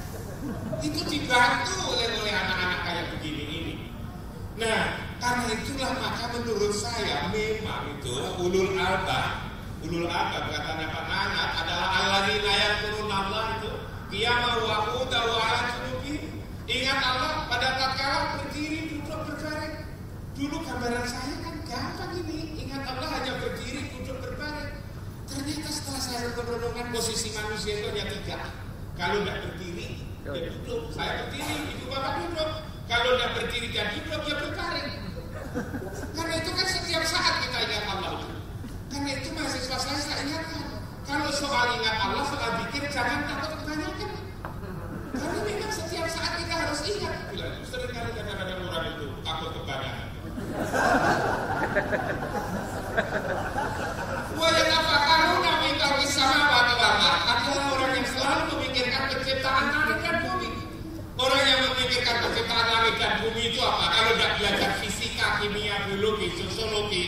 Itu dibantu oleh anak-anak kayak begini ini. Nah, karena itulah maka menurut saya memang itu ulul albab Ulul albab kata Pak Nanat adalah alladzina yadhkuruna Allah itu qiyamah wa qu'udan wa 'ala junubihim. Ingat Allah pada tatkala berdiri, duduk, berbaring. Dulu gambaran saya kan gampang ini. Ingat Allah hanya berdiri, duduk, berbaring. Ternyata setelah saya renung-renungan posisi manusia itu hanya 3. Kalau tidak berdiri, dia duduk. Saya berdiri, ibu bapak duduk. Kalau tidak berdiri dan duduk, dia berbaring. Karena itu kan setiap saat kita ingat Allah. Karena itu mahasiswa saya ingatkan. Kalau soal ingat Allah, soal zikir, jangan takut kebanyakan. Karena memang setiap saat kita harus ingat. Seringkali kadang-kadang orang itu takut kebanyakan. Wa yatafakkaruna fi khalqis samawati wal ardh adalah orang yang selalu memikirkan penciptaan langit dan bumi. Orang yang memikirkan penciptaan langit dan bumi itu apa? Kalau tidak belajar fisika, kimia, biologi, sosiologi,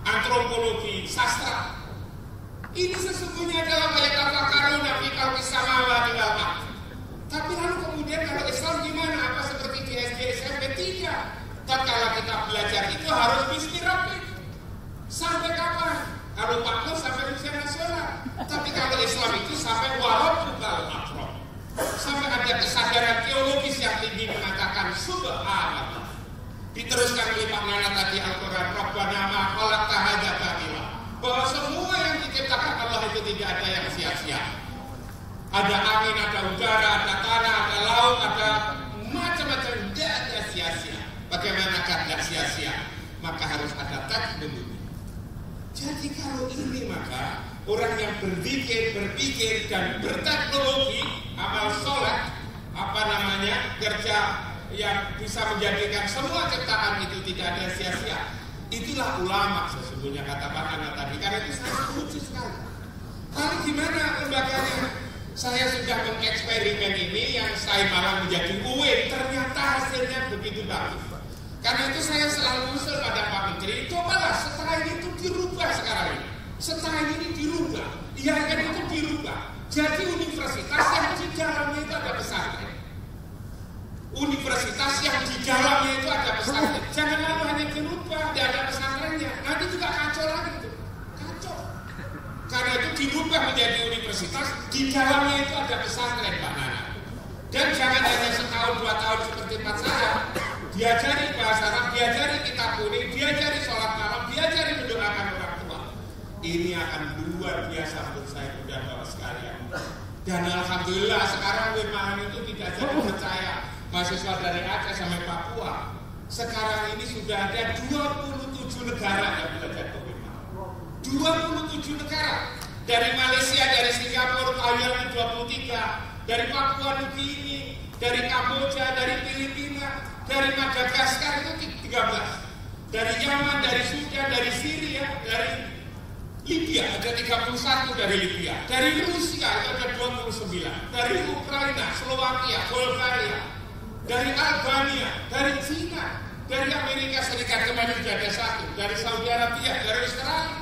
antropologi, sastra, ini sesungguhnya adalah wa yatafakkaruna fi khalqis samawati wal ardh. Tapi lalu kemudian kalau Islam gimana? Apa seperti di SD, SMP? Tidak. Tatkala kita belajar itu harus bismillahirrahmanirrahim. Sampai kapan? Kalau Pak Nur sampai ujian nasional. Tapi kalau Islam itu sampai walaupun kalau akram. Sampai ada kesadaran teologis yang tinggi mengatakan subhanallah. Diteruskan oleh Pak Nana tadi Al-Quran Rabbana ma khalaqta hadza batila. Bahwa semua yang diciptakan Allah itu tidak ada yang sia-sia. Ada angin, ada udara, ada tanah, ada laut, ada macam-macam, tidak ada sia-sia. Bagaimana tidak sia-sia? Maka harus ada teknologi. Jadi kalau ini maka orang yang berpikir dan berteknologi, amal sholat, kerja yang bisa menjadikan semua ciptaan itu tidak ada sia-sia. Itulah ulama sesungguhnya kata Pak Ana tadi. Karena itu saya setuju sekali. Lalu gimana lembaganya? Saya sudah mengeksperimen ini yang saya malah menjadi UIN. Ternyata hasilnya begitu bagus. Karena itu saya selalu usul pada Pak Menteri, cobalah setelah ini itu dirubah sekarang ini. Setelah ini dirubah, IAIN itu dirubah. Jadi universitas yang di dalamnya itu ada pesantren. Universitas yang di dalamnya itu ada pesantren. Jangan lalu hanya dirubah, tidak ada pesantrennya. Nanti juga kacau lagi itu. Kacau. Karena itu dirubah menjadi universitas, di dalamnya itu ada pesantren, Pak Nana. Dan jangan hanya setahun 2 tahun seperti Pak saya. Diajari bahasa Arab, diajari kitab kuning, diajari sholat malam, diajari mendoakan orang tua. Ini akan luar biasa menurut saya saudara sekalian. Dan alhamdulillah sekarang Wirmahan itu tidak jadi percaya mahasiswa dari Aceh sampai Papua. Sekarang ini sudah ada 27 negara yang belajar ke Wirmahan. 27 negara. Dari Malaysia, dari Singapura, Thailand 23, dari Papua Nugini, dari Kamboja, dari Filipina, dari Madagaskar itu 13. Dari Yaman, dari Sudan, dari Syria, dari Libya ada 31 dari Libya. Dari Rusia itu ada 29. Dari Ukraina, Slovakia, Bulgaria, dari Albania, dari Cina, dari Amerika Serikat kemarin sudah ada 1, dari Saudi Arabia, dari Australia.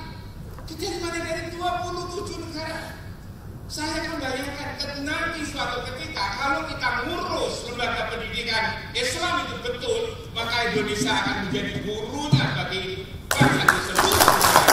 Dari mana? Dari 27 negara. Saya membayangkan nanti suatu ketika kalau kita ngurus lembaga pendidikan Islam itu betul, maka Indonesia akan menjadi gurunya bagi bangsa di seluruh dunia.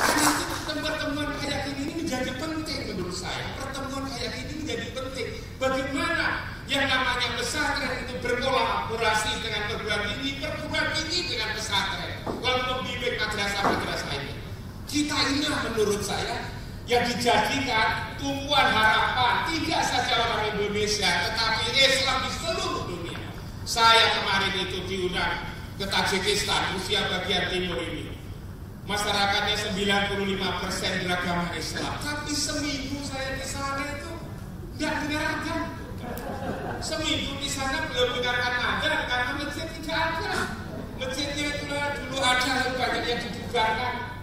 Karena itu pertemuan kayak ini menjadi penting menurut saya. Pertemuan kayak ini menjadi penting. Bagaimana yang namanya pesantren itu berkolaborasi dengan perguruan tinggi dengan pesantren, lalu membimbing madrasah-madrasah ini. Kita inilah menurut saya yang dijadikan tumpuan harapan tidak saja orang Indonesia tetapi Islam di seluruh dunia. Saya kemarin itu diundang ke Tajikistan, Rusia bagian timur ini. Masyarakatnya 95% beragama Islam. Tapi seminggu saya di sana itu tidak dengar adzan. Seminggu di sana belum dengarkan adzan karena masjid tidak ada. Masjidnya itulah dulu ada banyak yang dibubarkan.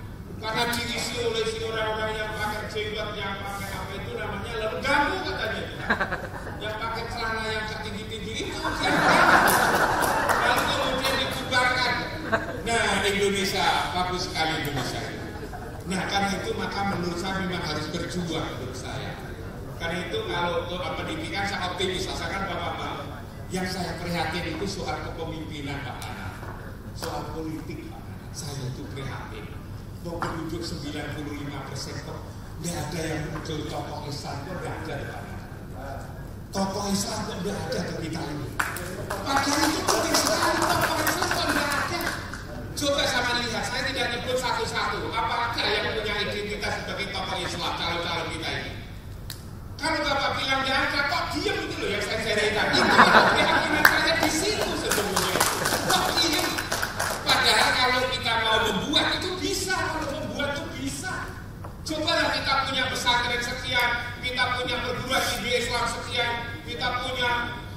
Karena diisi oleh si orang-orang yang pakai jenggot, yang pakai apa itu namanya lalu ganggu katanya. Yang pakai celana yang tinggi-tinggi itu lalu kemudian dibubarkan. Nah Indonesia bagus sekali Indonesia. Nah karena itu maka menurut saya memang harus berjuang menurut saya. Karena itu kalau pendidikan saya optimis, asalkan Bapak-Bapak. Yang saya prihatin itu soal kepemimpinan Pak Ana, soal politik Pak Ana. Saya itu prihatin. Mau penduduk 95% kok nggak ada yang muncul tokoh Islam kok nggak ada depan. Tokoh Islam kok nggak ada ke kita ini. Padahal itu penting sekali tokoh Islam kok nggak ada. Coba sama lihat, saya tidak nyebut satu-satu. Apakah yang punya identitas sebagai tokoh Islam calon-calon kita ini? Kalau Bapak bilang nggak ada, kok diam itu loh yang saya ceritakan. Itu keyakinan saya di situ sesungguhnya. Kok diam? Padahal kalau kita mau membuat itu bisa, kalau membuat itu bisa. Cobalah kita punya pesantren sekian, kita punya perguruan tinggi Islam sekian, kita punya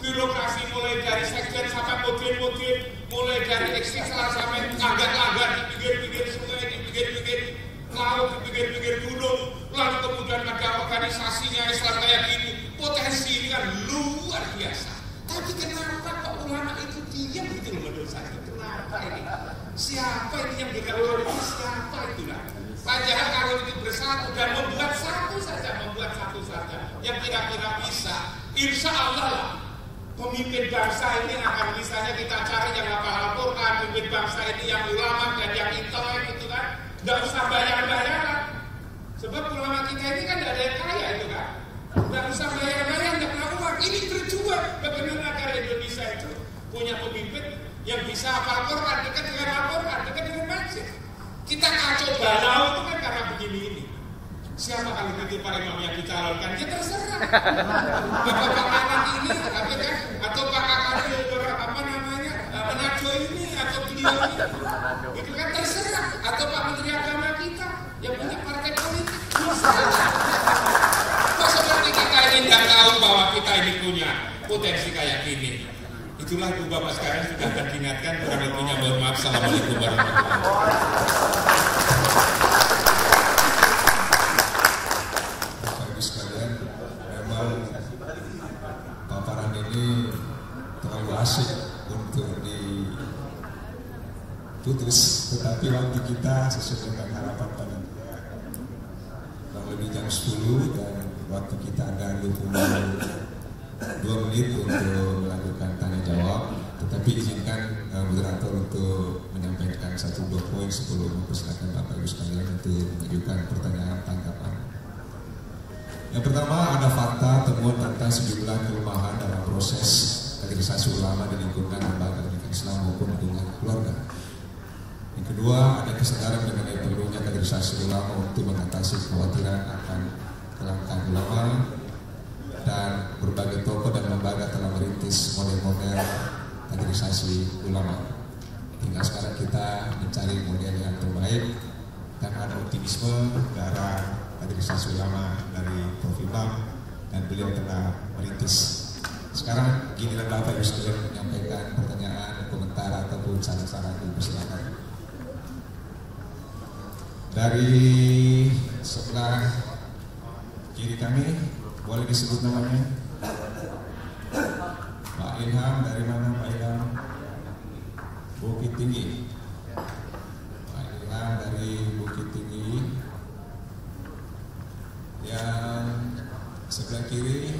birokrasi mulai dari sekjen sampai model-model, mulai dari Istiqlal sampai langgar-langgar di pinggir-pinggir sungai, di pinggir-pinggir laut, di pinggir-pinggir gunung, lalu kemudian ada organisasinya Islam kayak gini. Potensi ini kan luar biasa. Tapi kenapa kok ulama itu diam gitu loh menurut saya? Kenapa ini? Siapa ini yang berkata ini? Siapa itulah? Padahal kalau itu bersatu dan membuat satu saja yang kira-kira bisa, insya Allah lah pemimpin bangsa ini akan misalnya kita cari yang hafal Al-Quran, pemimpin bangsa ini yang ulama dan yang intelek itu kan, nggak usah bayar-bayaran. Sebab ulama kita ini kan tidak ada yang kaya itu kan, nggak usah bayar-bayaran, nggak pernah uang. Ini berjuang bagaimana agar Indonesia itu punya pemimpin yang bisa hafal Al-Quran, dekat dengan Al-Quran, dekat dengan masjid. Kita kacau balau itu kan karena begini ini. Siapa kalau gitu Pak Imam yang dicalonkan? Ya terserah. Bapak Kanan ini, tapi kan, atau Pak Kakak apa namanya, Menajo ini atau beliau ini, itu kan terserah. Atau Pak Menteri Agama kita yang punya partai politik. Kok seperti kita ini tidak tahu bahwa kita ini punya potensi kayak gini. Itulah Ibu Bapak sekarang sudah teringatkan. Kurang lebihnya mohon maaf. Assalamualaikum warahmatullahi wabarakatuh. Paparan ini terlalu asik untuk diputus, tetapi waktu kita sesuai dengan harapan panitia kurang lebih jam 10 dan waktu kita ada 22 menit untuk melakukan tanya jawab. Tetapi izinkan moderator untuk menyampaikan 1-2 poin sebelum mempersilakan Bapak Ibu sekalian untuk mengajukan pertanyaan tanggapan. Yang pertama, ada fakta temuan tentang sejumlah kelemahan dalam proses kaderisasi ulama di lingkungan lembaga pendidikan Islam maupun lingkungan keluarga. Yang kedua, ada kesadaran mengenai perlunya kaderisasi ulama untuk mengatasi kekhawatiran akan kelangkaan ulama, dan berbagai tokoh dan lembaga telah merintis model-model kaderisasi ulama. Tinggal sekarang kita mencari model yang terbaik dan ada optimisme darah kaderisasi ulama dari Prof. Imam dan beliau telah merintis. Sekarang giliran Bapak Ibu sekalian menyampaikan pertanyaan, komentar ataupun saran-saran, dipersilakan. Dari sebelah kiri kami, boleh disebut namanya? Pak Ilham, dari mana Pak Ilham? Bukit Tinggi. Pak Ilham dari Bukit Tinggi. Yang sebelah kiri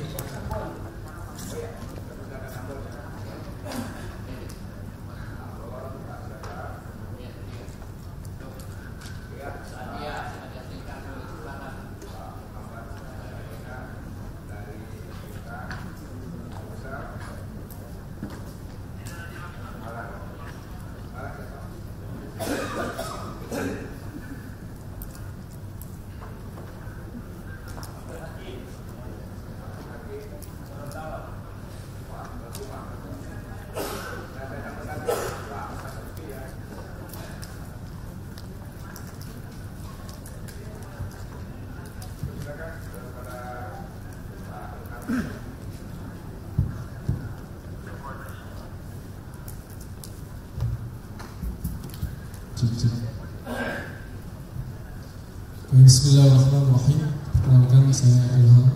Bismillahirrahmanirrahim. Perkenalkan, saya Ilham,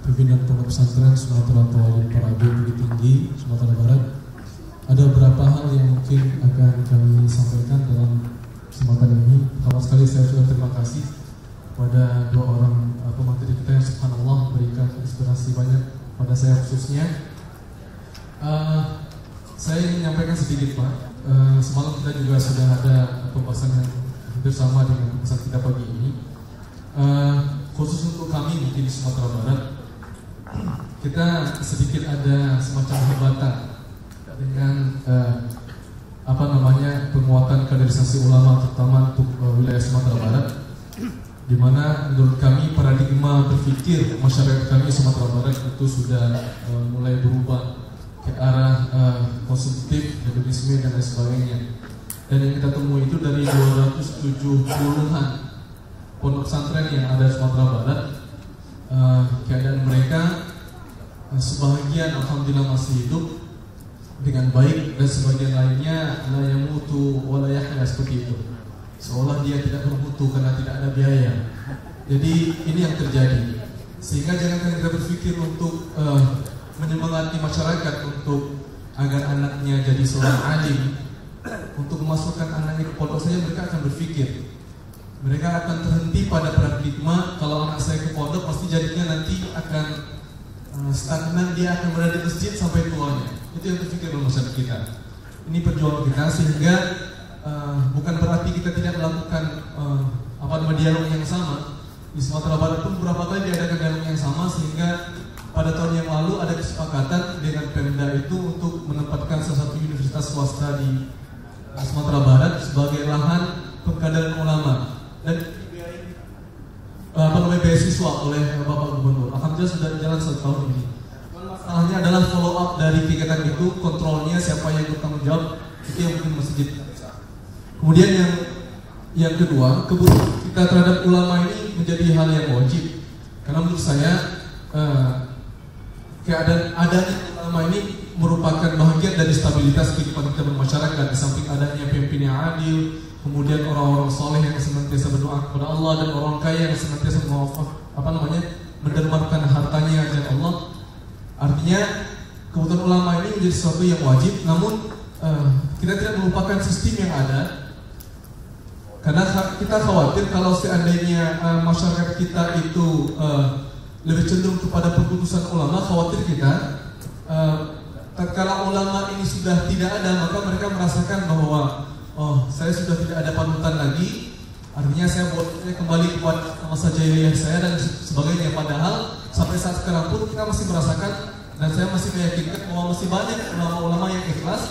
pimpinan Pondok Pesantren Sumatera Tawalin Parabi Bukit Tinggi, Sumatera Barat. Ada beberapa hal yang mungkin akan kami sampaikan dalam kesempatan ini. Pertama sekali saya sudah terima kasih kepada dua orang pemateri kita yang subhanallah memberikan inspirasi banyak pada saya khususnya. Saya ingin menyampaikan sedikit Pak. Semalam kita juga sudah ada pembahasan yang hampir sama dengan pesan kita pagi ini. Khusus untuk kami mungkin di Sumatera Barat, kita sedikit ada semacam hambatan dengan penguatan kaderisasi ulama terutama untuk wilayah Sumatera Barat, di mana menurut kami paradigma berpikir masyarakat kami Sumatera Barat itu sudah mulai berubah ke arah konsumtif, hedonisme dan lain sebagainya. Dan yang kita temui itu dari 270-an pondok pesantren yang ada di Sumatera Barat, keadaan mereka sebahagian alhamdulillah masih hidup dengan baik dan sebagian lainnya la yamutu wa la yahya, seperti itu, seolah dia tidak bermutu karena tidak ada biaya. Jadi ini yang terjadi, sehingga jangan kita berpikir untuk menyemangati masyarakat untuk agar anaknya jadi seorang alim, untuk memasukkan anaknya ke pondok saja mereka akan berpikir, mereka akan terhenti pada paradigma kalau anak saya ke pondok pasti jadinya nanti akan stagnan, dia akan berada di masjid sampai tuanya. Itu yang terpikir oleh masyarakat kita. Ini perjuangan kita, sehingga bukan berarti kita tidak melakukan dialog yang sama. Di Sumatera Barat pun beberapa kali diadakan dialog yang sama, sehingga pada tahun yang lalu ada kesepakatan dengan Pemda itu untuk menempatkan salah satu universitas swasta di Sumatera Barat sebagai lahan pengkaderan ulama dan beasiswa oleh Bapak Gubernur. Alhamdulillah sudah jalan 1 tahun ini. Masalahnya adalah follow up dari kegiatan itu, kontrolnya siapa yang bertanggung jawab, itu yang mungkin masjid. Kemudian yang kedua, kebutuhan kita terhadap ulama ini menjadi hal yang wajib, karena menurut saya keadaan adanya ulama ini merupakan bahagian dari stabilitas kehidupan kita bermasyarakat. Di samping adanya pemimpin yang adil, kemudian orang-orang soleh yang senantiasa berdoa kepada Allah, dan orang kaya yang senantiasa mendermakan hartanya dan Allah. Artinya kebutuhan ulama ini menjadi sesuatu yang wajib. Namun kita tidak melupakan sistem yang ada, karena kita khawatir kalau seandainya masyarakat kita itu lebih cenderung kepada perputusan ulama, khawatir kita tatkala ulama ini sudah tidak ada, maka mereka merasakan bahwa saya sudah tidak ada panutan lagi, artinya saya kembali kepada masa jahiliyah saya dan sebagainya. Padahal sampai saat sekarang pun kita masih merasakan, dan saya masih meyakinkan bahwa masih banyak ulama-ulama yang ikhlas,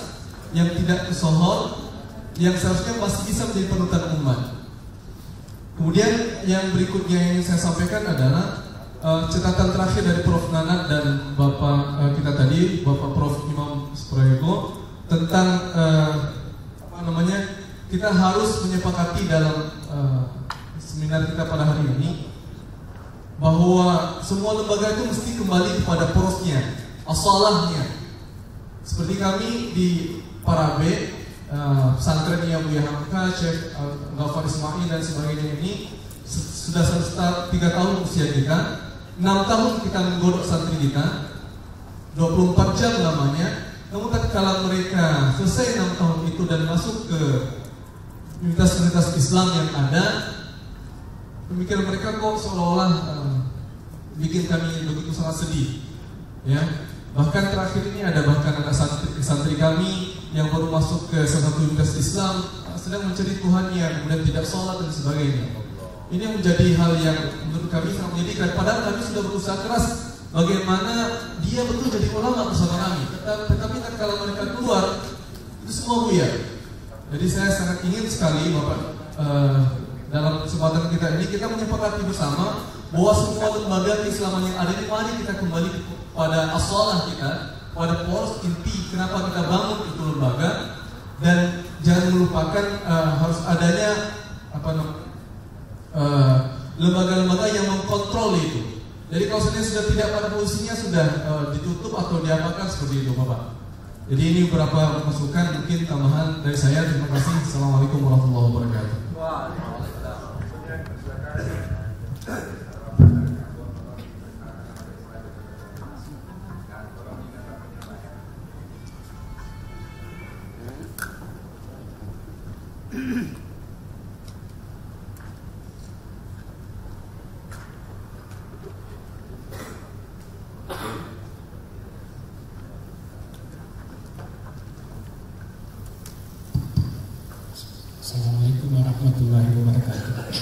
yang tidak kesohor, yang seharusnya masih bisa menjadi panutan umat. Kemudian yang berikutnya yang ingin saya sampaikan adalah catatan terakhir dari Prof. Nanat dan Bapak kita tadi, Bapak Prof. Imam Suprayogo, tentang kita harus menyepakati dalam seminar kita pada hari ini bahwa semua lembaga itu mesti kembali kepada porosnya, asalahnya. Seperti kami di Parabe, pesantrennya Buya Hamka, Syekh Ghaffar Ismail dan sebagainya ini sudah 3 tahun usia kita, 6 tahun kita menggodok santri kita, 24 jam lamanya. Namun tatkala mereka selesai 6 tahun itu dan masuk ke universitas Islam yang ada, pemikiran mereka kok seolah-olah bikin kami begitu sangat sedih. Ya, bahkan terakhir ini ada santri kami yang baru masuk ke salah satu universitas Islam, sedang mencari Tuhannya, kemudian tidak sholat dan sebagainya. Ini yang menjadi hal yang menurut kami sangat menyedihkan. Padahal kami sudah berusaha keras bagaimana dia betul jadi ulama bersama kami. Tetapi kalau mereka keluar, itu semua buyar. Jadi saya sangat ingin sekali Bapak, dalam kesempatan kita ini kita menyepakati bersama bahwa semua lembaga keislaman yang ada ini, mari kita kembali pada asalah kita, pada poros inti kenapa kita bangun itu lembaga, dan jangan melupakan harus adanya lembaga-lembaga yang mengkontrol itu. Jadi kalau sudah tidak pada posisinya, sudah ditutup atau diapakan seperti itu, Bapak. Jadi ini beberapa masukan mungkin tambahan dari saya. Terima kasih. Assalamualaikum warahmatullahi wabarakatuh. Assalamualaikum warahmatullahi warahmatullahi wabarakatuh.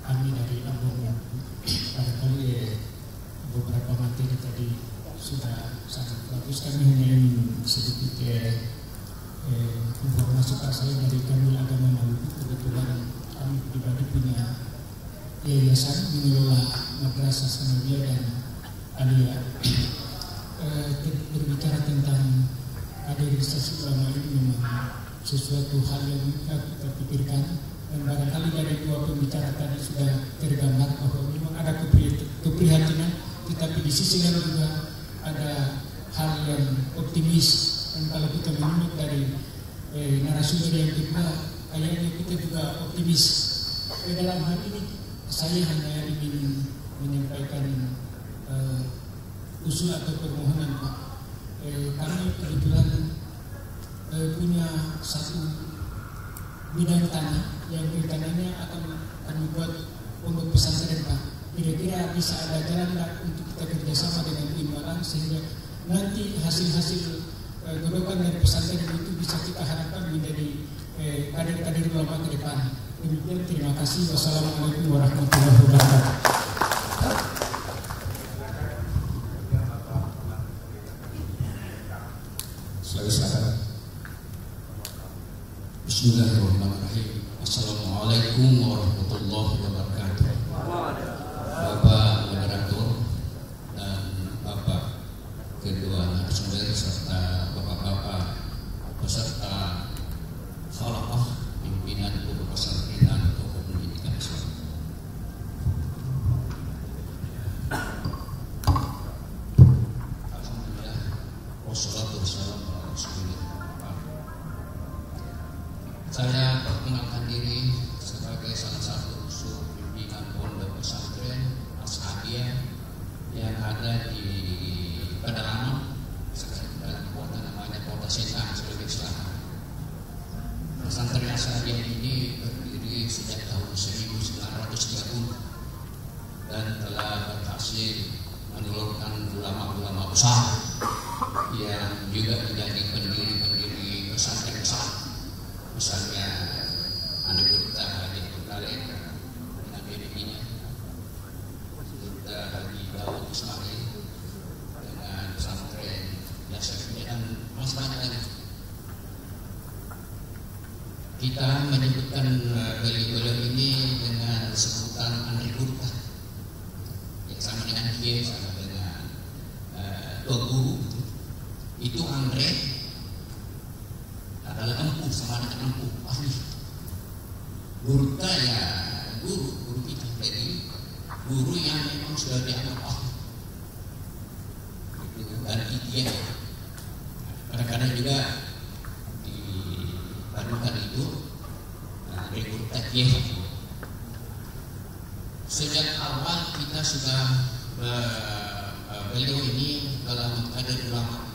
Kami dari Ambon, barangkali beberapa materi tadi sudah sangat bagus. Kami hanya ingin sedikit informasi Pak, saya dari Kamil Agama Maluku. Kebetulan kami pribadi punya yayasan mengelola madrasah sanawiyah dan aliyah. Berbicara tentang kaderisasi ulama ini memang sesuatu hal yang kita pikirkan, dan barangkali dari dua pembicara tadi sudah tergambar bahwa memang ada keprihatinan, tetapi di sisi lain juga ada hal yang optimis. Dan kalau kita menyimak dari narasumber yang kedua, kayaknya kita juga optimis. Dalam hal ini saya hanya ingin menyampaikan usul atau permohonan, Pak. Kami kebetulan punya satu bidang tanah yang rencananya akan dibuat pondok pesantren, Pak. Kira-kira bisa ada jalan untuk kita kerjasama dengan Imbalan sehingga nanti hasil-hasil gerakan dari pesantren itu bisa kita harapkan menjadi kader-kader ulama ke depan. Demikian, terima kasih. Wassalamualaikum warahmatullahi wabarakatuh. Bismillahirrahmanirrahim. Assalamualaikum warahmatullahi wabarakatuh. Bapak moderator dan Bapak kedua narasumber serta Bapak-bapak peserta salafah pimpinan pondok pesantren dan tokoh pendidikan Islam. Alhamdulillah, wassalatu wassalamu ala Rasulillah. Saya perkenalkan diri sebagai salah satu unsur pimpinan pondok pesantren Ashabiyah yang ada di Pedalaman, dan kota namanya Kota Sintang, Sulawesi Selatan. Pesantren Ashabiyah ini berdiri sejak tahun 1930 dan telah berhasil menelurkan ulama-ulama besar yang juga menjadi pendiri-pendiri pesantren besar. Misalnya Andi Burta Haji Kudalen dengan BPI-nya, Burta Haji Daud Ismail dengan pesantren Yasafnya, dan masih banyak lagi. Kita menyebutkan beliau-beliau ini dengan sebutan Andi Burta, yang sama dengan Kiai, sama dengan Tuan Guru. Itu Andre adalah empuh, sama dengan empuh ahli. Burta ya guru kita, jadi guru yang memang sudah dianggap ahli. Dan dia kadang-kadang juga dipadukan itu dari Burta Kiai. Sejak awal kita sudah beliau ini dalam kader ulama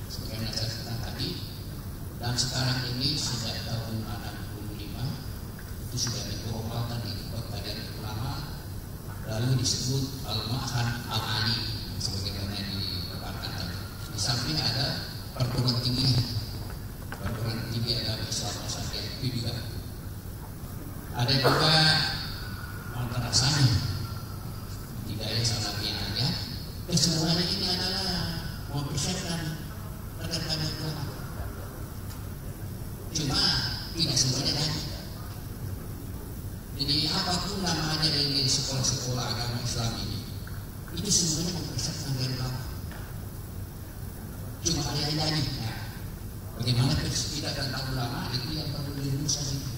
sebagai saya katakan tadi. Dan sekarang ini sejak tahun 65 itu sudah dikumpulkan di badan ulama, lalu disebut Al-Ma'had Al-Ali sebagaimana dipaparkan tadi. Di samping ada perguruan tinggi ada Islam Ashabiyah itu juga. Ada juga madrasahnya Hidayah Sanawiyah aja. Kesemuanya ini adalah mempersiapkan rekan-rekan ulama. Cuma tidak semuanya lagi. Jadi apapun namanya ini sekolah-sekolah agama Islam ini, itu semuanya mempersiapkan dari ulama. Cuma ada yang lagi. Nah, bagaimana tidak tentang ulama itu yang perlu diluruskan itu.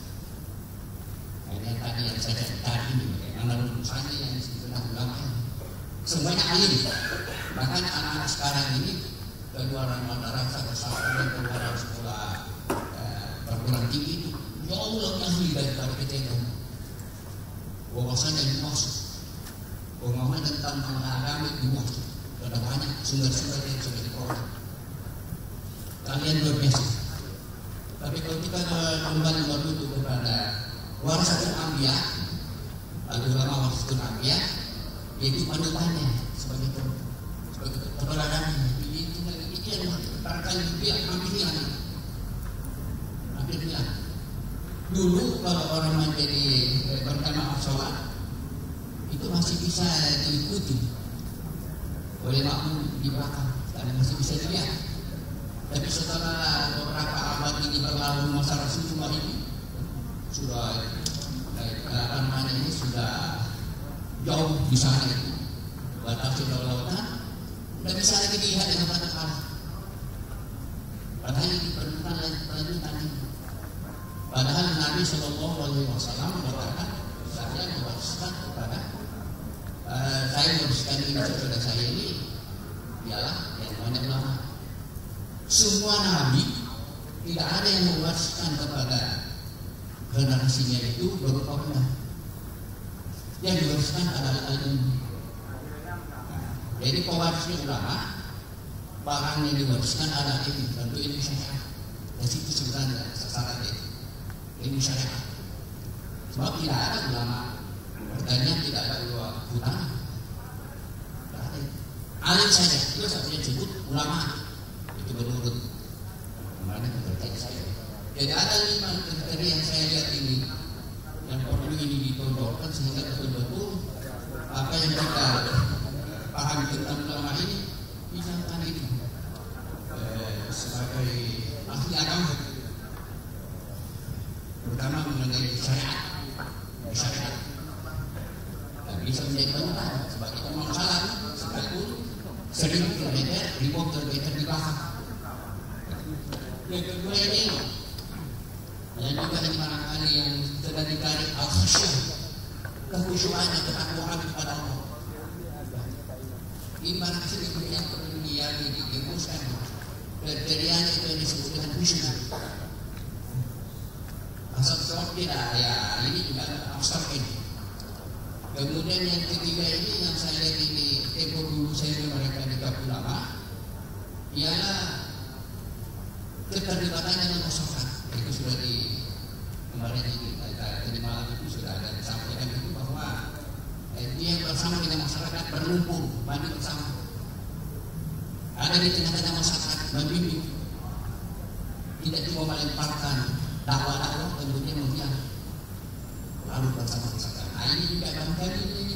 Yang tadi yang saya tadi ini, bagaimana lulusannya yang sebenarnya ulama. Semuanya alim. Bahkan anak-anak sekarang ini keluaran madrasah pesantren, keluaran sekolah perguruan tinggi itu jauh lebih ahli daripada kita yang wawasannya luas, pemahaman tentang agama luas, ada banyak sumber-sumber yang sudah diperoleh. Kalian luar biasa. Tapi kalau kita kembali merujuk kepada warasatul anbiya, ulama warasatul anbiya, yaitu panutannya sebagai keteladanan. Itu yang barangkali dia ambil Dulu kalau orang menjadi berjamaah sholat itu masih bisa diikuti oleh makmum di belakang karena masih bisa dilihat. Tapi setelah beberapa abad ini berlalu masa Rasulullah ini sudah ini sudah jauh di sana itu batas lautan, tidak bisa lagi dilihat dengan mata kepala. Padahal ini diperlukan lanjutan ini. Padahal Nabi Shallallahu Alaihi Wasallam mengatakan saya mewariskan kepada saya mewariskan ini saudara saya ini ialah yang banyak ulama. Semua Nabi tidak ada yang mewariskan kepada generasinya itu berupa benda. Yang diwariskan adalah ilmu. Jadi pewarisnya ulama, barang yang diwariskan adalah ilmu, tentu ilmu syariat. Dan itu sebenarnya sasaran ilmu syariat. Sebab tidak ada ulama pertanian, tidak ada ulama hutan. Alim saja, itu saya sebut ulama. Itu menurut kemarin kepercayaan saya. Jadi ada 5 kriteria yang saya lihat ini yang perlu ini ditonjolkan sehingga betul-betul apa yang kita paham tentang ulama ini dinyatakan ini sebagai ahli agama, terutama mengenai syariat dan bisa menjadi penyuluh sebagai imam salat sekalipun 1000 km, 1000 km di belakang. Yang kedua ini dan juga ini barangkali yang sudah ditarik al-khasyah, kekhusyuannya, ketakwaan kepada Allah. Iman itu yang perlu dirumuskan. Kriterianya itu yang disebut dengan khusyuk. Asal sholat tidak ya, ini juga asal ini. Kemudian yang ketiga ini yang saya lihat ini tempo dulu saya mereka di ulama ialah keterlibatan dengan masyarakat. Itu sudah di kemarin ini tadi malam itu sudah ada disampaikan itu bahwa dia bersama dengan masyarakat berlumpur mandi bersama, ada di tengah-tengah masyarakat membimbing, tidak cuma melemparkan dakwah kemudian membiang lalu bersama masyarakat. Nah ini juga barangkali ini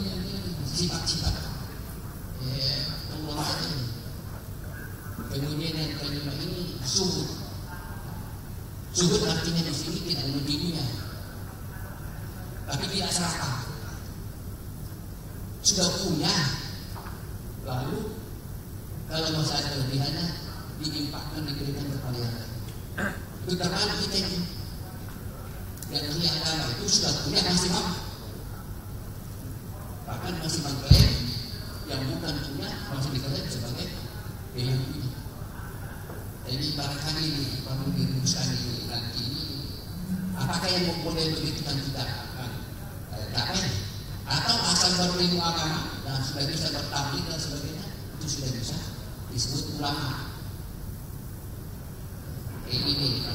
sifat-sifat ulama ini. Kemudian yang kelima ini suhud. Suhud artinya di sini tidak mendidinya, tapi tidak serakah. Sudah punya, lalu kalau masa kelebihannya dilimpahkan, diberikan kepada yang lain. Itu terlalu kita ini yang ahli agama itu sudah punya masih mampu, bahkan masih mengklaim yang bukan punya masih diklaim sebagai yang punya. Jadi barangkali ini perlu dirumuskan ini nanti ini apakah yang boleh begitu kan tidak akan dapat atau asal berilmu agama dan sudah bisa bertablik dan sebagainya itu sudah bisa disebut ulama. Ini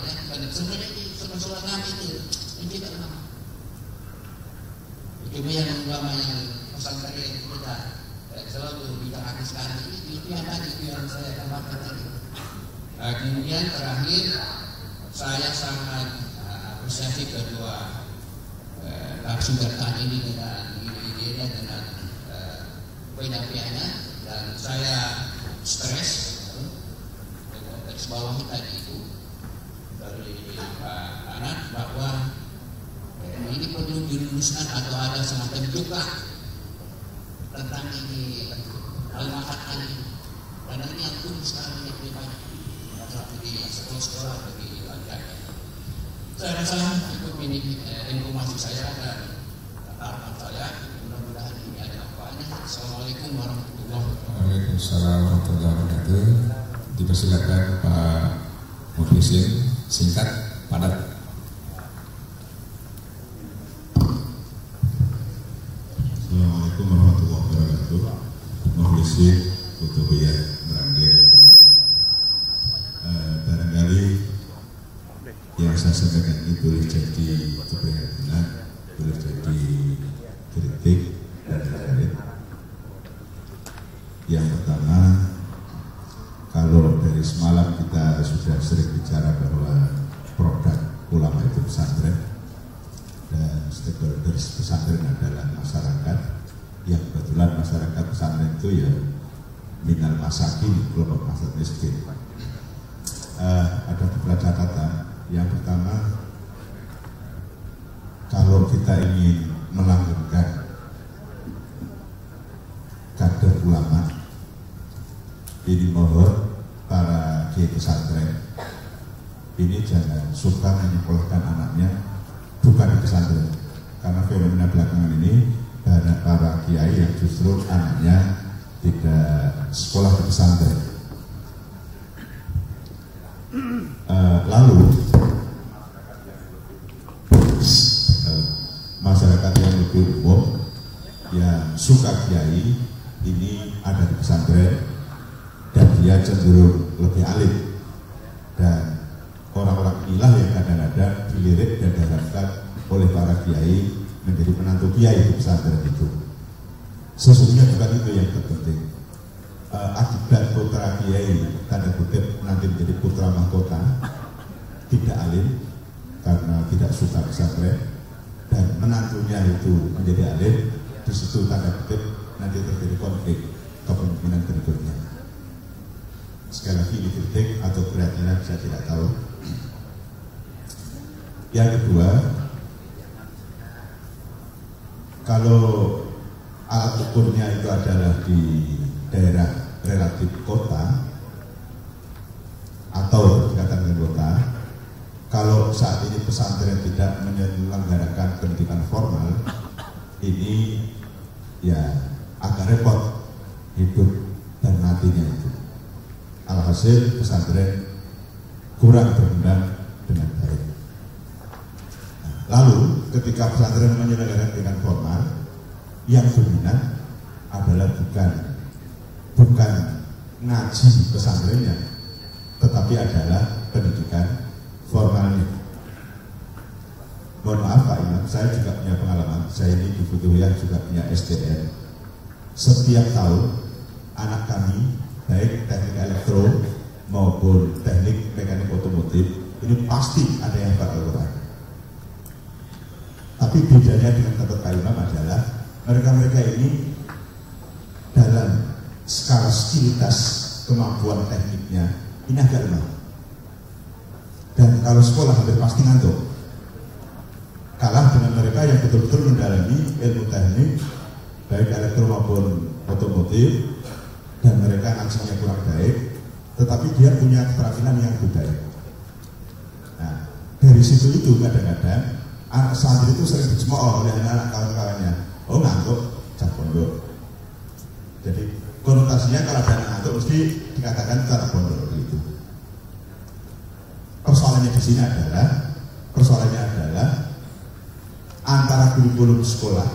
sebenarnya ini soal Nabi itu yang tidak ulama. Cuma yang ulama yang pesantren yang kita selalu bicara sekarang ini itu yang tadi itu yang saya tambahkan tadi. Kemudian terakhir saya sangat apresiasi kedua narasumber ini dengan ide-ide dengan penyampaiannya, dan saya stres dari bawah tadi itu dari Pak Anak bahwa ini perlu dirumuskan atau ada semacam juga tentang ini al-mahat ini, karena ini yang turun sekarang ini lebih banyak di sekolah-sekolah bagi laki-laki. Saya rasa cukup ini informasi saya dan harapan saya, mudah-mudahan ini ada manfaatnya. Assalamualaikum warahmatullahi wabarakatuh. Waalaikumsalam warahmatullahi wabarakatuh. Dipersilakan Pak Muhlisin, singkat, padat. Assalamualaikum warahmatullahi wabarakatuh. Muhlisin Kutubiyah Meranggen. Barangkali yang saya sampaikan ini boleh jadi keprihatinan, boleh jadi kritik dan lain-lain. Yang pertama, kalau dari semalam kita sudah sering bicara bahwa produk ulama itu pesantren, stakeholders pesantren adalah masyarakat, yang kebetulan masyarakat pesantren itu ya minal masakin, kelompok masyarakat miskin. Ada beberapa catatan. Yang pertama, kalau kita ingin melanggengkan kader ulama, ini mohon para kiai pesantren ini jangan suka menyekolahkan anaknya bukan di pesantren, karena fenomena belakangan ini banyak para kiai yang justru anaknya tidak sekolah di pesantren. Lalu masyarakat yang lebih umum yang suka kiai ini ada di pesantren dan dia cenderung lebih alim, dan orang-orang inilah yang kadang-kadang dilirik dan diharapkan oleh para kiai menjadi penantu kiai di pesantren itu. Sesungguhnya bukan itu yang terpenting. Akibat putra kiai tanda kutip nanti menjadi putra mahkota tidak alim karena tidak suka pesantren, dan menantunya itu menjadi alim, di situ tanda kutip nanti terjadi konflik kepemimpinan berikutnya. Sekali lagi ini kritik atau keyakinan saya tidak tahu. Yang kedua, kalau alat ukurnya itu adalah di daerah relatif kota atau berdekatan dengan kota, kalau saat ini pesantren tidak menyelenggarakan pendidikan formal, ini ya agak repot hidup dan matinya itu. Alhasil pesantren kurang berkembang dengan baik. Lalu ketika pesantren menyelenggarakan pendidikan formal, yang dominan adalah bukan ngaji pesantrennya, tetapi adalah pendidikan formalnya. Mohon maaf Pak Imam, saya juga punya pengalaman. Saya ini di Butuhian juga punya SDN. Setiap tahun anak kami baik teknik elektro maupun teknik mekanik otomotif ini pasti ada yang bakal Al-Quran. Tapi bedanya dengan tempat Pak Imam adalah mereka ini dalam skala skilitas kemampuan tekniknya ini agak lemah, dan kalau sekolah hampir pasti ngantuk, kalah dengan mereka yang betul-betul mendalami ilmu teknik baik elektro maupun otomotif, dan mereka ngajinya kurang baik tetapi dia punya keterampilan yang lebih baik. Nah, dari situ itu kadang-kadang anak santri itu sering dicemooh oleh anak kawan-kawannya, oh ngantuk, cak pondok. Jadi konotasinya kalau ada anak ngantuk mesti dikatakan cak pondok begitu. Persoalannya di sini adalah antara kurikulum sekolah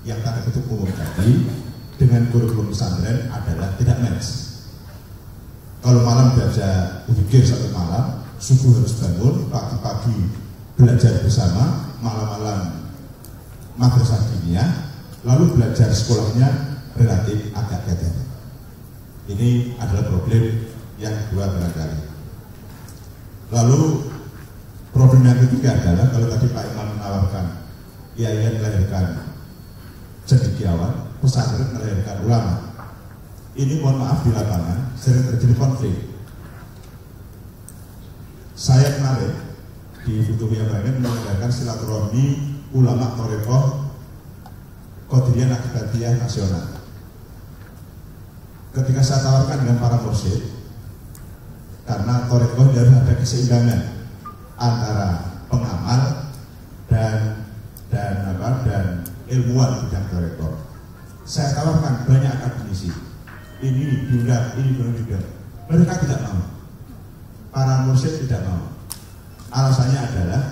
yang tanda kutip umum tadi dengan kurikulum pesantren adalah tidak match. Kalau malam belajar berpikir satu malam, subuh harus bangun, pagi-pagi belajar bersama, malam-malam madrasah diniyah, lalu belajar sekolahnya relatif agak keter. Ini adalah problem yang kedua barangkali. Lalu problem yang ketiga adalah kalau tadi Pak Imam menawarkan IAIN melahirkan cendekiawan, pesantren melahirkan ulama. Ini mohon maaf di lapangan sering terjadi konflik. Saya kemarin di Butuhian menyelenggarakan silaturahmi ulama Torekoh Qadiriyah Nahdliyah Nasional. Ketika saya tawarkan dengan para mursyid, karena Torekoh harus ada keseimbangan antara pengamal dan ilmuwan bidang Torekoh. Saya tawarkan banyak akademisi. Ini diundang, ini belum diundang. Mereka tidak mau. Para mursyid tidak mau. Alasannya adalah,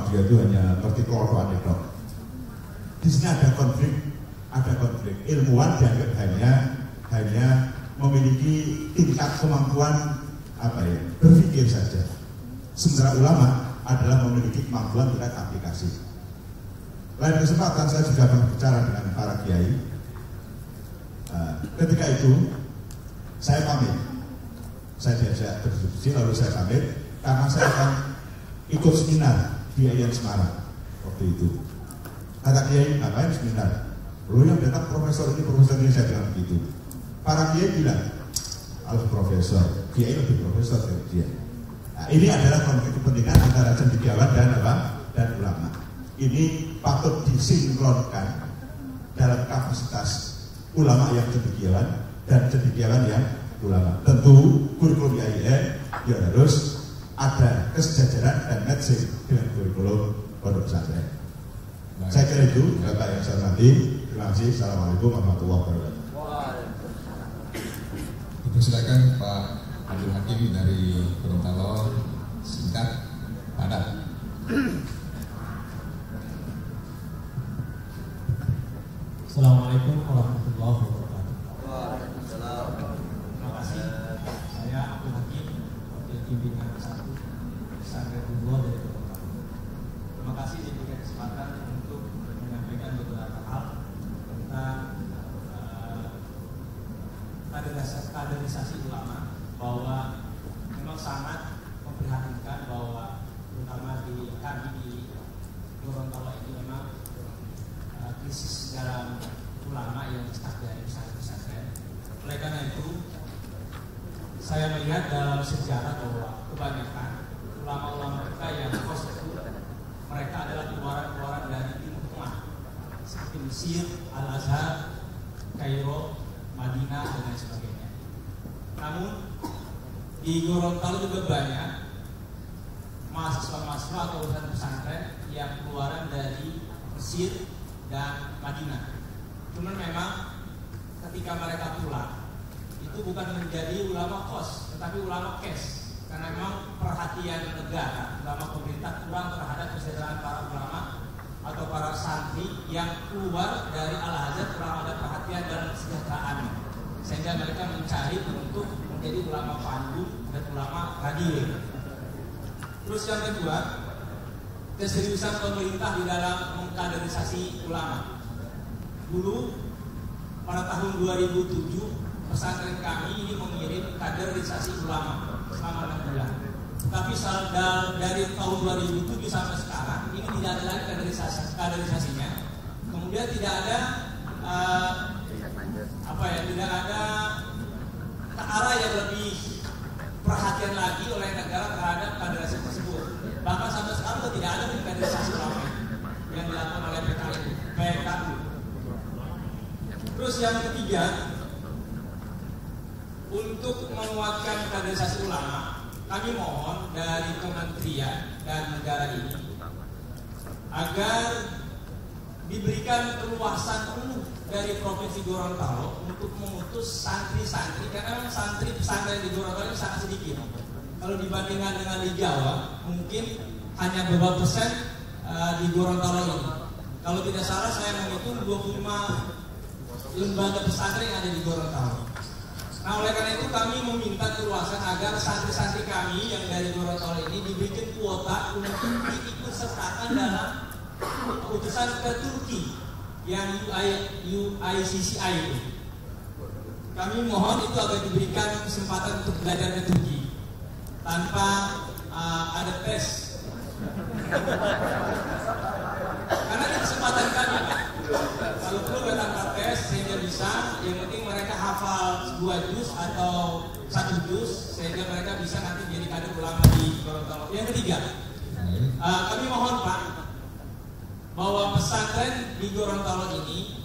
dia itu hanya ngerti kelotoan itu. Di sini ada konflik. Ilmuwan dianggap hanya memiliki tingkat kemampuan berpikir saja. Sementara ulama adalah memiliki kemampuan tingkat aplikasi. Lain kesempatan saya juga pernah bicara dengan para kiai. Ketika itu saya pamit, saya diajak berdiskusi lalu saya pamit karena saya akan ikut seminar di IAIN Semarang waktu itu. Kata kiai, ngapain seminar? Lo yang datang profesor ini saya bilang begitu. Para kiai bilang, harus profesor, kiai lebih profesor dari dia. Nah, ini adalah konflik kepentingan antara cendekiawan dan ulama. Ini patut disinkronkan dalam kapasitas ulama yang cendekiawan dan cendekiawan yang ulama. Tentu kurikulum IAIN ya harus ada kesejajaran dan matching dengan kurikulum pondok pesantren. Saya kira itu, Bapak yang saya hormati. Terima kasih. Assalamualaikum warahmatullahi wabarakatuh. Silakan Pak Abdul Hakim dari Gorontalo, singkat, padat. Assalamualaikum warahmatullahi wabarakatuh. Waalaikumsalam. Terima kasih. Saya Abdul Hakim, Wakil Pimpinan 1 Pesantren Dua dari Gorontalo. Terima kasih diberikan kesempatan untuk menyampaikan beberapa hal tentang kaderisasi ulama, bahwa memang sangat memprihatinkan bahwa terutama di kami di Gorontalo ini memang krisis dalam ulama yang start dari pesantren. Oleh karena itu, saya melihat dalam sejarah bahwa kebanyakan ulama-ulama kita yang kos itu mereka adalah keluaran-keluaran dari Timur Tengah seperti Mesir, Al-Azhar, Kairo, Madinah dan lain sebagainya. Namun di Gorontalo juga banyak mahasiswa-mahasiswa atau urusan pesantren yang keluaran dari Mesir dan Madinah. Cuman memang ketika mereka pulang itu bukan menjadi ulama kos, tetapi ulama kes. Karena memang perhatian negara, ulama pemerintah kurang terhadap kesejahteraan para ulama atau para santri yang keluar dari Al-Azhar, kurang ada perhatian dalam kesejahteraan, sehingga mereka mencari untuk menjadi ulama pandu dan ulama radio. Terus yang kedua, keseriusan pemerintah di dalam mengkaderisasi ulama. Dulu pada tahun 2007 pesantren kami ini mengirim kaderisasi ulama selama 6 bulan. Tapi dari tahun 2007 sampai sekarang ini tidak ada lagi kaderisasinya. Kemudian tidak ada tidak ada ke arah yang lebih perhatian lagi oleh negara terhadap kaderisasi tersebut. Bahkan sampai sekarang tidak ada kaderisasi ulama yang dilakukan oleh PKU. Terus yang ketiga, untuk menguatkan kaderisasi ulama, kami mohon dari kementerian dan negara ini agar diberikan keluasan penuh dari Provinsi Gorontalo untuk memutus santri-santri, karena memang santri pesantren di Gorontalo ini sangat sedikit. Kalau dibandingkan dengan di Jawa, mungkin hanya beberapa persen di Gorontalo ini. Kalau tidak salah saya menghitung 25 lembaga pesantren yang ada di Gorontalo. Nah, oleh karena itu kami meminta keluasan agar santri-santri kami yang dari Gorontalo ini diberikan kuota untuk diikut sertakan dalam utusan ke Turki yang UICCI itu. Kami mohon itu agar diberikan kesempatan untuk belajar ke Turki tanpa ada tes. Karena itu kesempatan kami, Pak. Kalau perlu tanpa tes sehingga bisa, yang penting mereka hafal 2 juz atau 1 juz sehingga mereka bisa nanti jadi kader ulama di Gorontalo. Yang ketiga, kami mohon Pak, bahwa pesantren di Gorontalo ini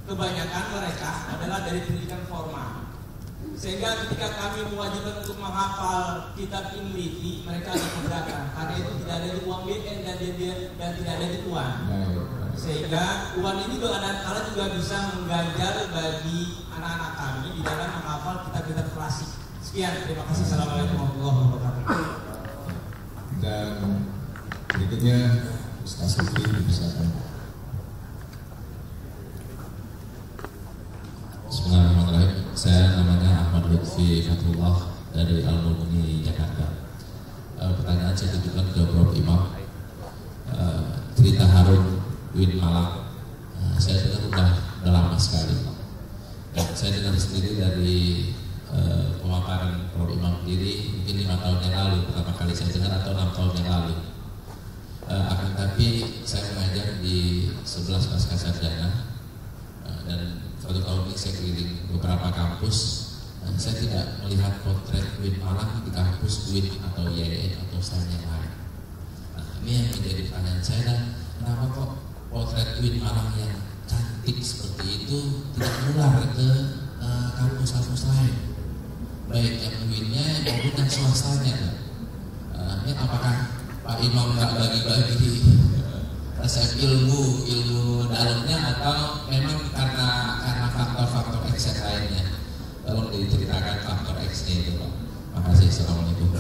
kebanyakan mereka adalah dari pendidikan formal, sehingga ketika kami mewajibkan untuk menghafal kitab Imriti, mereka diperbedakan karena itu tidak ada di uang BN dan tidak ada di UAN, sehingga UAN ini kadang-kala juga bisa mengganjal bagi anak-anak kami di dalam menghafal kitab-kitab klasik. Sekian, terima kasih. Assalamualaikum warahmatullahi wabarakatuh. Dan berikutnya Ustaz Lutfi dipersilakan. Bismillahirrahmanirrahim. Saya namanya Ahmad Lutfi Fatullah dari Al-Mughni, Jakarta. Pertanyaan saya tujukan ke Prof. Imam. Cerita Harun bin Malang, saya dengar udah lama sekali. Dan saya dengar sendiri dari pemaparan Prof. Imam sendiri mungkin 5 tahun yang lalu pertama kali saya dengar, atau 6 tahun yang lalu. Akan tapi saya mengajar di 11 pasca sarjana, dan 1 tahun ini saya keliling beberapa kampus. Saya tidak melihat potret UIN Malang di kampus UIN atau YN atau sains yang lain. Nah, ini yang menjadi pertanyaan saya, dan kenapa kok potret UIN Malang yang cantik seperti itu tidak menular ke kampus-kampus lain, baik yang UIN-nya maupun yang swastanya. Ini apakah Pak Imam nggak bagi-bagi resep ilmu dalamnya, atau memang karena faktor-faktor X yang lainnya? Tolong diceritakan faktor X-nya itu, Pak. Makasih. Assalamualaikum.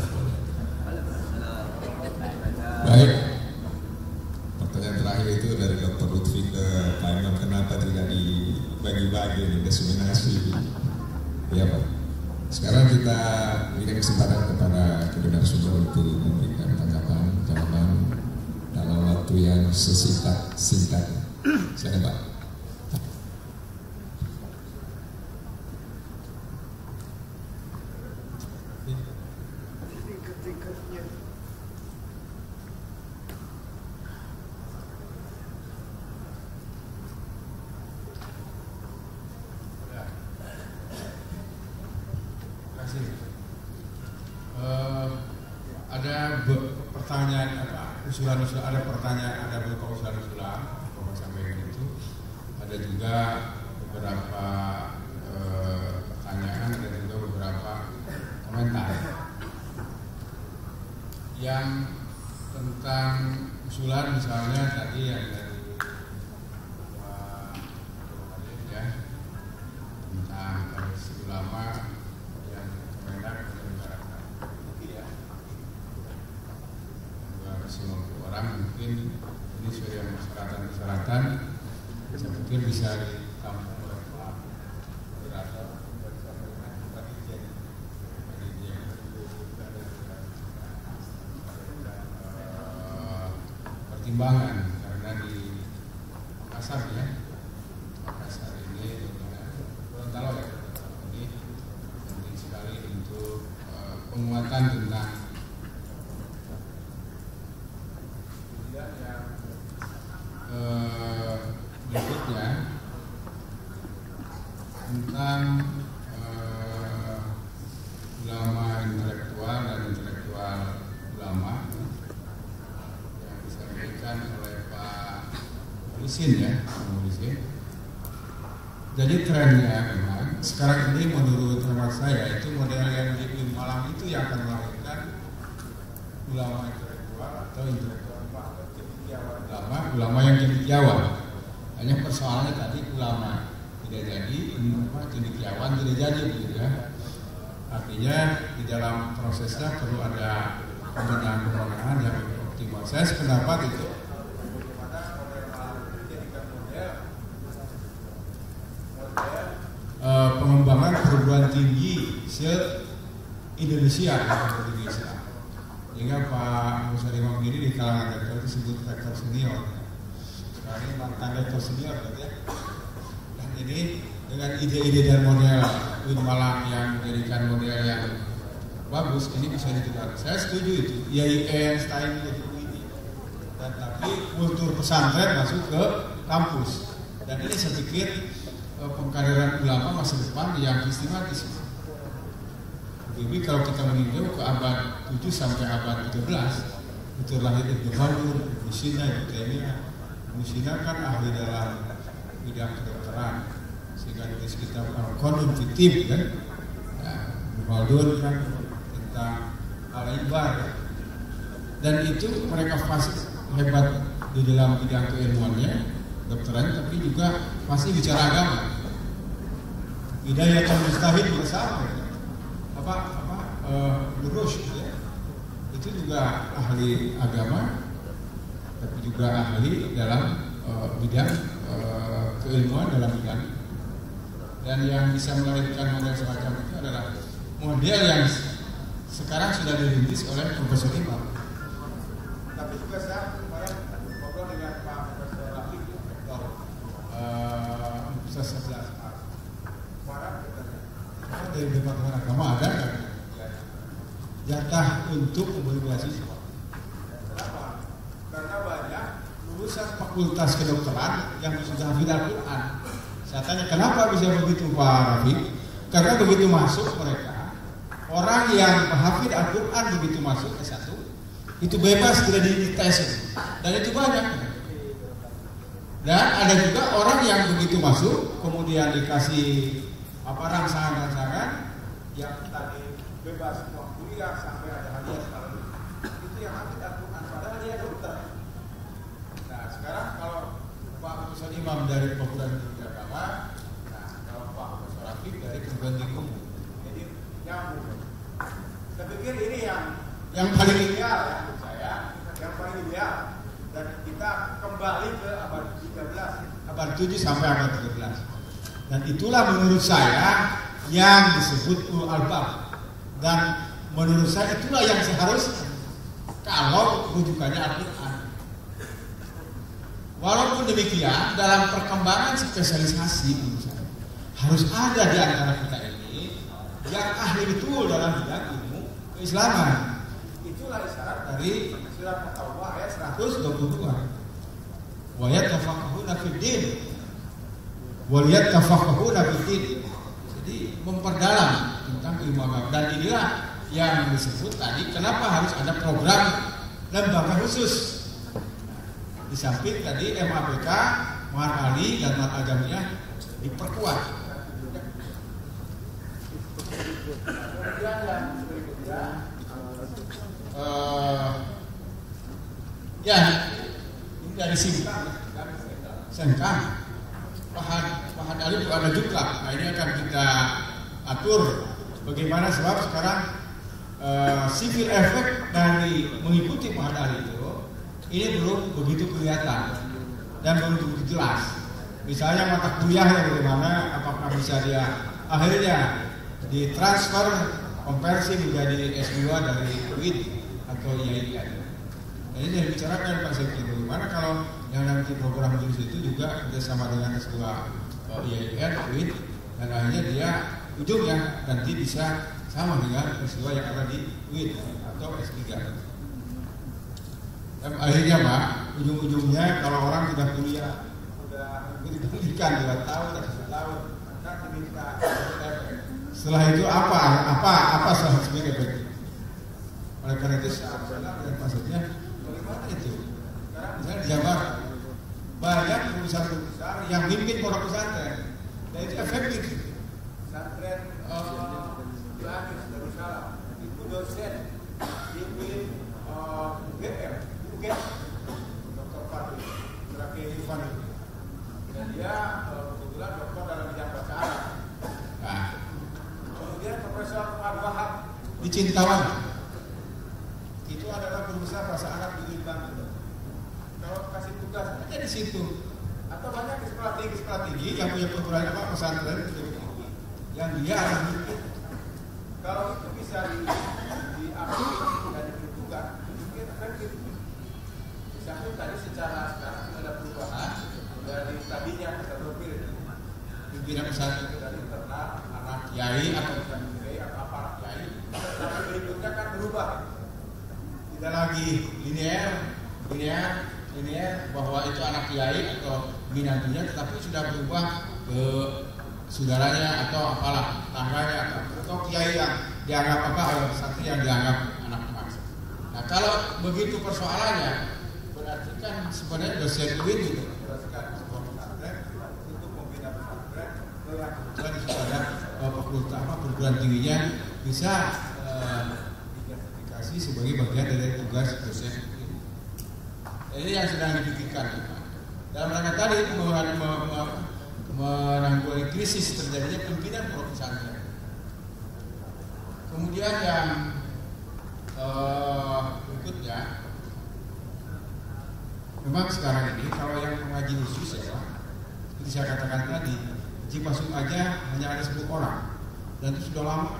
Baik. Pertanyaan terakhir itu dari Dr. Lutfi ke Pak Imam, kenapa tidak dibagi-bagi, diseminasi? Ya Pak. Sekarang kita berikan kesempatan kepada kedua narasumber untuk memberikan jawaban dalam waktu yang sesingkat. Silakan Pak. Ada pertanyaan, usulan-usulan, ada pertanyaan, ada beberapa usulan-usulan Bapak sampaikan itu. Ada juga beberapa pertanyaan, ada juga beberapa komentar yang tentang usulan, misalnya tadi yang dari ya, tentang ulama yang Kemendak orang, mungkin ini sesuai dengan persyaratan saya pikir bisa ditampung oleh Pak Moderator pertimbangan, karena di Makassar ya, Makassar ini Gorontalo ya, ini penting sekali untuk penguatan tentang berikutnya tentang ulama intelektual dan intelektual ulama yang disampaikan oleh Pak Mulisin ya, Mulisin. Jadi trennya memang sekarang ini menurut hemat saya itu model yang di Malang itu yang akan melahirkan ulama intelektual atau intelektual ulama yang cendekiawan. Hanya persoalannya tadi ulama tidak jadi, cendekiawan tidak jadi, begitu ya. Artinya di dalam prosesnya perlu ada pembenahan yang optimal. Saya sependapat itu. Pengembangan perguruan tinggi se-Indonesia atau Indonesia. Sehingga Pak Musa Imam ini di kalangan rektor disebut rektor senior. Sekarang ini mantan rektor senior berarti ya. Dan ini dengan ide-ide dan model UIN Malang yang menjadikan model yang bagus, ini bisa diterapkan. Saya setuju itu. IAIN, STAIN menjadi UIN. Dan tapi kultur pesantren masuk ke kampus. Dan ini saya pikir pengkaderan ulama masa depan yang sistematis. Jadi kalau kita meninjau ke abad 7 sampai abad 13, itu lahir Ibnu Khaldun, Ibnu Sina, Ibnu Taimiyah. Ibnu Sina kan ahli dalam bidang kedokteran, sehingga nulis kitab Al-Qanun fi Tibb kan. Ibnu Khaldun kan tentang al-ibar. Dan itu mereka pasti hebat di dalam bidang keilmuannya, kedokteran, tapi juga masih bicara agama. Hidayatul mustahid bersama. Lurus ya. Itu juga ahli agama, tapi juga ahli dalam bidang keilmuan dalam bidang. Dan yang bisa melahirkan model semacam itu adalah model yang sekarang sudah dirintis oleh Profesor Imam. Tapi juga saya kemarin ngobrol dengan Pak Profesor Rafiq, Rektor Universitas 11 kemarin dari Departemen Agama ada jatah untuk memberi beasiswa. Kenapa? Karena banyak lulusan fakultas kedokteran yang sudah hafid Al-Quran. Saya tanya kenapa bisa begitu Pak Rafiq? Karena begitu masuk mereka, orang yang hafid Al-Quran begitu masuk S1 itu bebas tidak dites, dan itu banyak. Dan ada juga orang yang begitu masuk kemudian dikasih rangsangan yang tadi bebas uang kuliah sampai ada hadiah sekali. Itu yang hafid Al-Quran padahal dia dokter. Nah sekarang kalau Pak Ustaz Imam dari Fakultas Tinggi Agama, nah kalau Pak Ustaz Rafiq dari Perguruan Tinggi Umum, jadi nyambung. Saya pikir ini yang paling ideal ya menurut saya, yang paling ideal. Dan kita kembali ke abad 13, abad 7 sampai abad 13. Dan itulah menurut saya yang disebut ulul albab. Dan menurut saya itulah yang seharusnya kalau rujukannya Al-Quran. Walaupun demikian, dalam perkembangan spesialisasi menurut saya harus ada di antara kita ini yang ahli betul dalam bidang ilmu keislaman. Itulah isyarat dari surat At-Taubah ayat 122. Wa yatafaqahuna fid din. Wa yatafaqahuna fid din. Jadi memperdalam tentang ilmu agama, dan inilah yang disebut tadi kenapa harus ada program lembaga khusus. Di samping tadi MAPK, Ma'had Ali dan Ma'had Agamiyah diperkuat. Kemudian yang berikutnya ini dari Sengkang Ma'had Ali ada juga. Nah ini akan kita atur bagaimana, sebab sekarang civil effect dari mengikuti Ma'had Ali itu ini belum begitu kelihatan dan belum begitu jelas. Misalnya mata kuliahnya bagaimana, apakah bisa dia akhirnya ditransfer konversi menjadi S2 dari UIN atau IAIN. Nah, ini yang dibicarakan Pak Sekjen, bagaimana kalau yang nanti program jurus itu juga bersama dengan S2 IAIN, UIN, dan akhirnya dia ujungnya nanti bisa sama dengan S2 yang ada di UIN atau S3. Dan akhirnya Pak, ujung-ujungnya kalau orang sudah kuliah, sudah pendidikan 2 tahun, 1 tahun, nanti diminta efek. Setelah itu apa seharusnya efeknya? Oleh karena itu saya bilang dan maksudnya bagaimana itu? Karena misalnya di Jawa banyak perusahaan besar yang mimpin pondok pesantren, dan itu efektif. Pesantren Johannes Darussalam itu dosen mimpin UGM, Dr. Fadli Terakhir Irfan, dan dia kebetulan dokter dalam bidang bahasa Arab. Nah, kemudian Profesor Al-Wahab di Cintawan itu adalah berusaha bahasa Arab di Banten. Kalau kasih tugas aja di situ. Atau banyak di sekolah tinggi yang punya perguruan pesantren yang dia mungkin kalau itu bisa diakui dan ditentukan mungkin efektif. Misalnya tadi secara sekarang ada perubahan dari tadinya kita berpikir pimpinan pesantren itu dari internal anak kiai atau bukan kiai atau apa anak kiai, tapi berikutnya kan berubah, tidak lagi linear bahwa itu anak kiai atau binantunya, tetapi sudah berubah ke saudaranya atau apalah tangganya atau kiai yang dianggap santri yang dianggap anak bangsa. Nah kalau begitu persoalannya, berarti kan sebenarnya dosen UIN itu berdasarkan sebuah pesantren untuk membina pesantren yang kebetulan pada perguruan tingginya bisa diidentifikasi sebagai bagian dari tugas dosen UIN. Ini yang sedang dipikirkan. Dalam rangka tadi menanggulangi krisis terjadinya pimpinan pondok pesantren. Kemudian yang berikutnya, memang sekarang ini kalau yang mengaji khusus ya, seperti saya katakan tadi, Cipasung aja hanya ada 10 orang, dan itu sudah lama,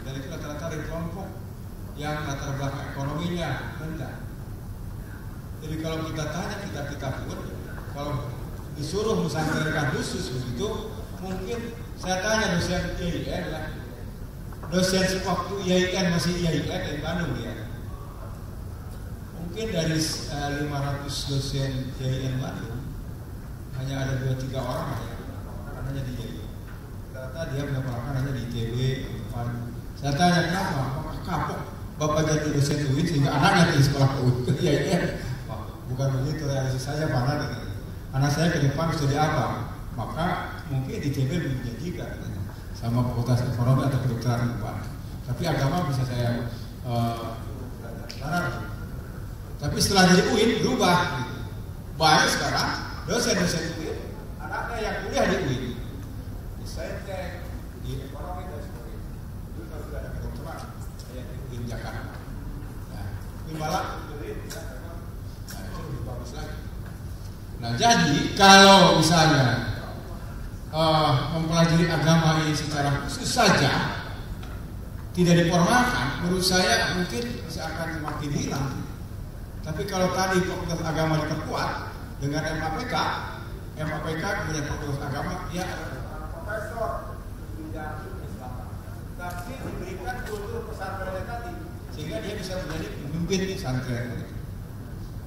dan itu rata-rata dari kelompok yang latar belakang ekonominya rendah. Jadi kalau kita tanya kita pun, kalau disuruh pesantren khusus begitu, mungkin saya tanya dosen IAIN lah, dosen sewaktu IAIN masih IAIN dari Bandung ya. Mungkin dari 500 dosen JIN Bandung hanya ada 2-3 orang ya hanya di JIN. Ternyata dia mendapatkan hanya di ITB. Saya tanya kenapa? Kapok Bapak jadi dosen UIN sehingga anaknya di sekolah ke UIN. Ya, bukan begitu realisasi saya mana dengan anak saya ke depan bisa jadi apa? Maka mungkin ITB lebih menjanjikan sama fakultas ekonomi atau kedokteran depan. Tapi agama bisa saya larang. Tapi setelah jadi UIN berubah. Gitu. Banyak sekarang dosen-dosen UIN anaknya yang kuliah di UIN, di saintek, di ekonomi dan sebagainya. Dulu kalau sudah ada kedokteran kayak di UIN Jakarta. Nah, ini malah UIN Jakarta. Nah, itu lebih bagus lagi. Nah, jadi kalau misalnya mempelajari agama ini secara khusus saja tidak diformalkan, menurut saya mungkin akan semakin hilang. Tapi kalau tadi fakultas agama diperkuat dengan MAPK kemudian fakultas agama, ya profesor bidang Islam, tapi diberikan kultur pesantren tadi, sehingga dia bisa menjadi pemimpin pesantren.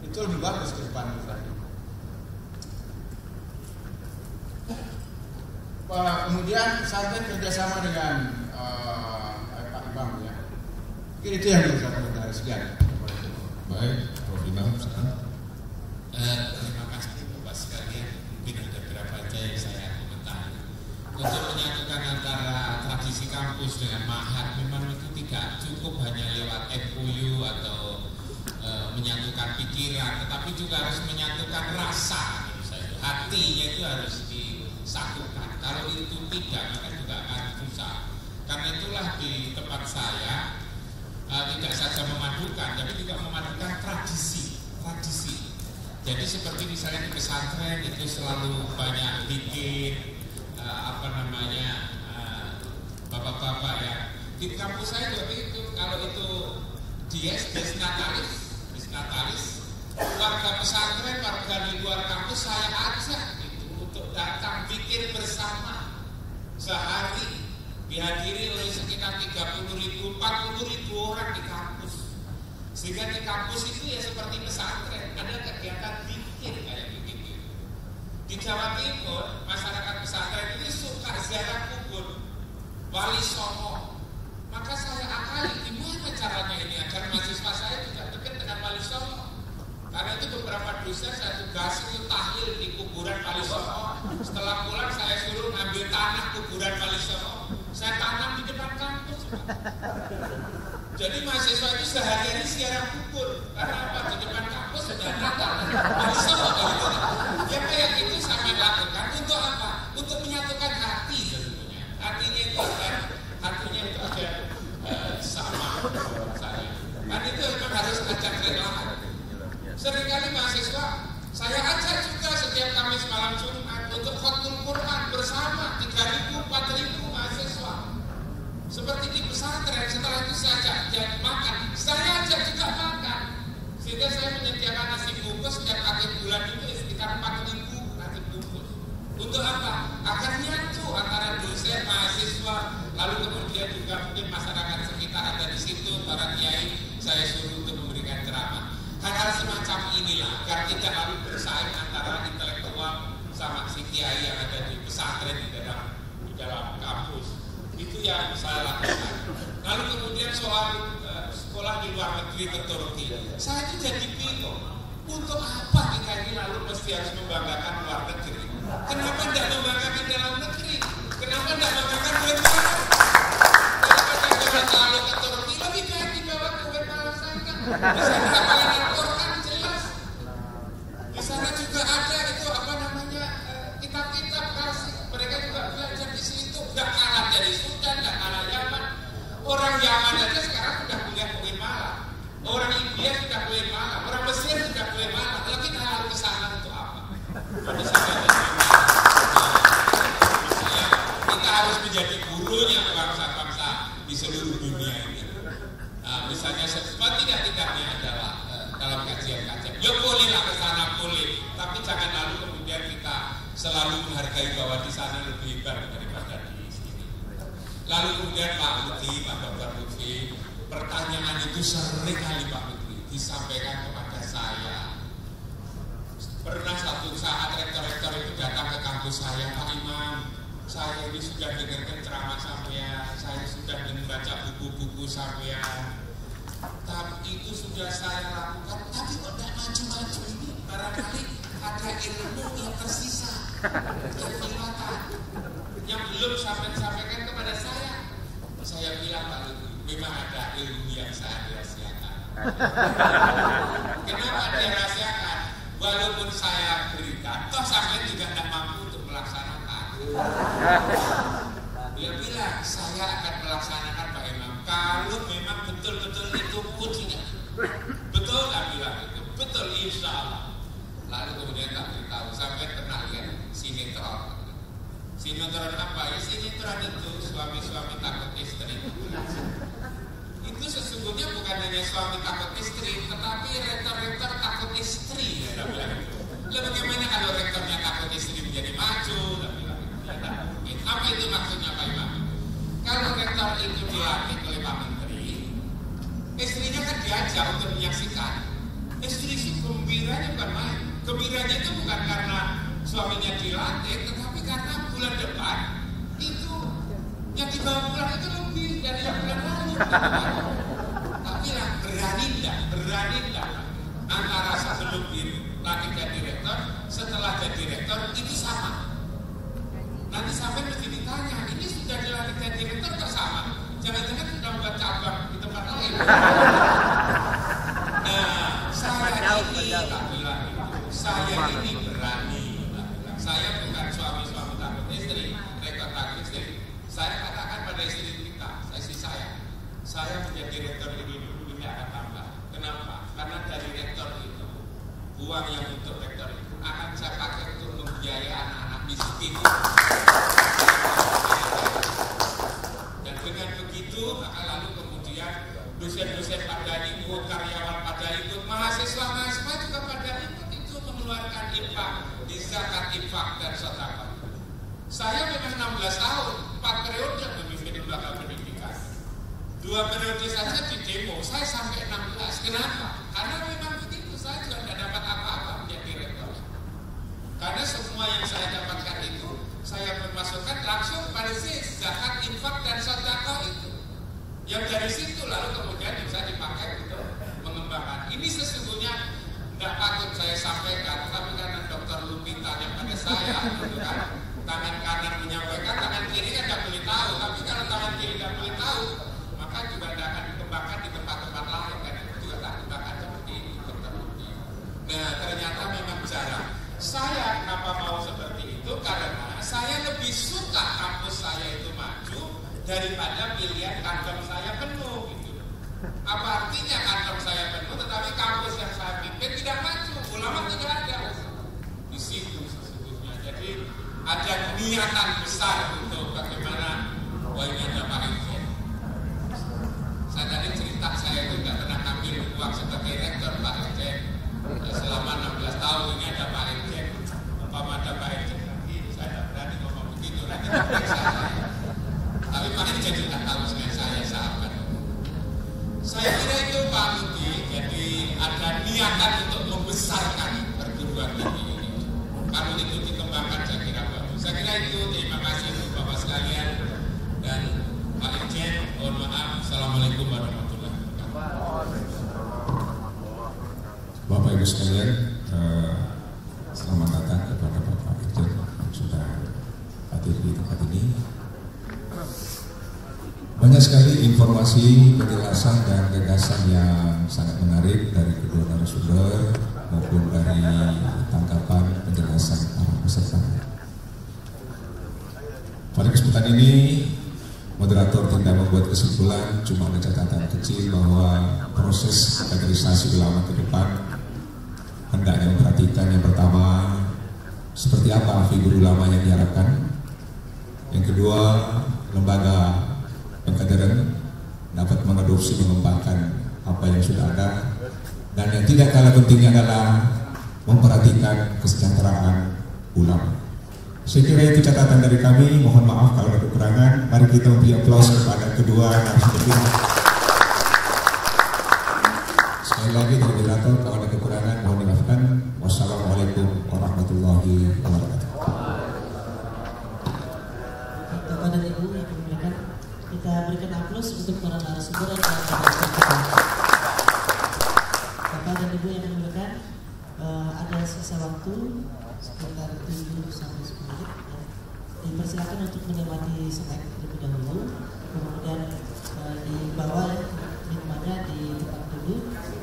Itu lebih bagus ke depan menurut saya. Kemudian pesantren kerjasama dengan Pak Imam ya. Mungkin itu yang bisa kita dari sekian. Baik, Prof. Imam sekarang. Terima kasih Bapak sekalian. Mungkin ada beberapa aja yang saya komentari. Untuk menyatukan antara tradisi kampus dengan ma'had memang itu tidak cukup hanya lewat MOU atau menyatukan pikiran, tetapi juga harus menyatukan rasa. Hatinya itu harus disatukan. Kalau itu tidak, maka juga akan susah. Karena itulah di tempat saya tidak saja memadukan, tapi juga memadukan tradisi. Jadi seperti misalnya di pesantren itu selalu banyak bikin bapak-bapak ya. Di kampus saya juga itu, kalau itu Desnatalis, warga pesantren, warga di luar kampus saya ajak untuk datang bikin bersama sehari, dihadiri oleh sekitar 30.000, 40.000 orang di kampus. Sehingga di kampus itu ya seperti pesantren, ada kegiatan bikin kayak begitu. Di Jawa Timur masyarakat pesantren ini suka ziarah kubur Wali Songo. Maka saya akali gimana caranya ini agar mahasiswa saya tidak dekat dengan Wali Songo. Karena itu beberapa dosen saya tugas itu tahlil di kuburan Wali Songo. Setelah pulang saya suruh ngambil tanah kuburan Wali Songo, saya tanam di depan kampus. Jadi mahasiswa itu sehari-hari ziarah kubur. Karena apa? Di depan kampus sudah ada Wali Songo. Ya kayak gitu sampai lakukan untuk apa? Untuk menyatukan hati sebetulnya. Hatinya itu ada sama saya. Kan itu memang harus ajak relawan. Seringkali mahasiswa saya ajak juga setiap Kamis malam Jumat untuk khatmul Quran bersama 3.000, 4.000 mahasiswa. Seperti di pesantren, setelah itu saya ajak dia makan, saya ajak juga makan. Sehingga saya menyediakan nasi bungkus setiap akhir bulan itu sekitar 4.000 nasi bungkus. Untuk apa? Agar nyatu antara dosen, mahasiswa, lalu kemudian juga mungkin masyarakat sekitar ada di situ, para kiai saya suruh untuk memberikan ceramah. Hal-hal semacam inilah agar tidak lalu bersaing antara intelektual sama si kiai yang ada di pesantren di dalam kampus. Itu yang saya lakukan. Lalu kemudian soal sekolah di luar negeri ke Turki, saya itu jadi bingung. Untuk apa kita ini lalu mesti harus membanggakan luar negeri? Kenapa tidak membanggakan dalam negeri? Kenapa tidak membanggakan UMKM? Daripada kalau ke Turki lebih baik dibawa ke UMKM sana. Di sana hafalan Al-Quran jelas. Di sana juga ada itu kitab-kitab klasik. Mereka juga belajar di situ. Gak kalah dari Sudan, gak kalah Yaman. Orang Yaman aja sekarang sudah punya kue malam. Orang India sudah kue malam. Orang Mesir sudah kue malam. Kalau kita harus ke sana untuk apa? Kita harus menjadi gurunya bangsa-bangsa di seluruh dunia ini. Misalnya setidak-tidaknya adalah dalam kajian-kajian. Ya bolehlah ke sana boleh, tapi jangan lalu kemudian kita selalu menghargai bahwa di sana lebih hebat daripada di sini. Lalu kemudian Pak Dr. Lutfi, pertanyaan itu sering kali Pak Lutfi disampaikan kepada saya, Pak Imam, saya ini sudah dengarkan ceramah sampean, saya sudah membaca buku-buku sampean, tapi itu sudah saya lakukan, tapi kok tidak maju-maju ini, barangkali ada ilmu yang tersisa, yang belum sampaikan kepada saya. Saya bilang, Pak Luki, memang ada ilmu yang saya rahasiakan. Kenapa dirahasiakan? Walaupun saya berikan, toh sampai juga tidak mampu untuk melaksanakan. Dia bilang, saya akan melaksanakan Pak Imam kalau memang betul-betul itu kuncinya. Betul tak bilang itu? Betul, insya Allah. Lalu kemudian tak beritahu, sampai pernah lihat sinetron. Sinetron apa? Ya sinetron itu suami-suami takut istri. Itu sesungguhnya bukan hanya suami takut istri, tetapi rektor-rektor takut istri. Ya, lalu bagaimana kalau rektornya takut istri menjadi maju? Apa itu maksudnya Pak Imam? Kalau rektor itu dilatih oleh Pak Menteri, istrinya kan diajak untuk menyaksikan. Istri itu gembiranya bukan main. Gembiranya itu bukan karena suaminya dilatih, tetapi karena bulan depan itu yang dibawa pulang itu lebih dari yang bulan lalu. Tapi lah berani enggak antara sebelum dilatih jadi rektor, setelah jadi rektor itu sama. Nanti sampai mesti ditanya, ini sudah dilatih jadi rektor atau sama? Jangan-jangan sudah buat cabang di tempat lain. Nah, saya ini berani. Saya bukan suami-suami takut istri, rektor takut istri. Saya katakan pada istri kita, saya menjadi rektor ini dulu ini akan tambah. Kenapa? Karena dari rektor itu, uang yang untuk rektor itu akan saya pakai untuk membiayai anak-anak miskin. Dan dengan begitu, maka lalu kemudian dosen-dosen pada ikut, karyawan pada ikut, mahasiswa juga pada ikut itu mengeluarkan infak, di zakat infak dan sedekah. Saya memang 16 tahun, 4 periode memimpin lembaga pendidikan. 2 periode saja di demo, saya sampai 16. Kenapa? Karena memang begitu, saya juga tidak dapat apa-apa menjadi rektor. Karena semua yang saya dapatkan itu, saya memasukkan langsung pada zakat infak dan sedekah itu. Yang dari situ lalu kemudian bisa dipakai untuk mengembangkan. Ini sesungguhnya tidak patut saya sampaikan, tapi karena Dr. Lupi tanya pada saya, gitu kan, tangan kanan menyampaikan, tangan kiri kan tidak boleh tahu. Tapi kalau tangan kiri tidak boleh tahu, maka juga tidak akan dikembangkan di tempat-tempat lain. Dan itu juga tak dikembangkan seperti ini, Dr. Lupi. Nah, ternyata memang jarang. Saya kenapa mau seperti itu? Karena saya lebih suka kampus saya itu maju daripada pilihan kantong saya penuh gitu. Apa artinya kantong saya penuh tetapi kampus yang saya pimpin tidak maju, ulama tidak ada di situ sesungguhnya. Jadi ada niatan besar untuk bagaimana ini ada Pak Irjen. Saya tadi cerita saya itu tidak pernah ambil uang sebagai rektor Pak Irjen. Selama 16 tahun ini ada Pak Irjen. Apa ada Pak Irjen lagi? Saya tidak berani ngomong begitu. Nanti diperiksa saya. Tapi Pak Irjen juga tahu saya sahabat. Saya kira itu Pak Luki, jadi ada niatan untuk membesarkan perguruan tinggi ini. Kalau itu dikembangkan saya kira bagus. Saya kira itu, terima kasih Bapak sekalian dan Pak Irjen, mohon maaf. Assalamualaikum warahmatullahi wabarakatuh. Bapak Ibu sekalian, selamat datang kepada Bapak Irjen yang sudah hadir di tempat ini. Banyak sekali informasi, penjelasan dan gagasan yang sangat menarik dari kedua narasumber maupun dari tanggapan penjelasan para peserta. Pada kesempatan ini, moderator tidak membuat kesimpulan, cuma ada catatan kecil bahwa proses kaderisasi ulama ke depan hendaknya memperhatikan yang pertama seperti apa figur ulama yang diharapkan. Yang kedua, lembaga pengkaderan dapat mengadopsi mengembangkan apa yang sudah ada, dan yang tidak kalah pentingnya adalah memperhatikan kesejahteraan ulama. Saya kira itu catatan dari kami. Mohon maaf kalau ada kekurangan. Mari kita memberi aplaus kepada kedua narasumber. Sekali lagi dari moderator, kalau ada kekurangan mohon dimaafkan. Wassalamualaikum warahmatullahi wabarakatuh. terus untuk para narasumber yang kita. Bapak dan Ibu yang dimuliakan, ada sisa waktu sekitar 7 sampai 10 menit. Ya. Dipersilakan untuk menikmati snack terlebih dahulu, kemudian di bawah minumannya di tempat duduk.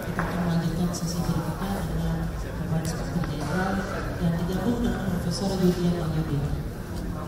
Kita akan melanjutkan sesi berikutnya dengan Bapak Inspektur Jenderal dan digabung dengan Profesor Yudian Wahyudi.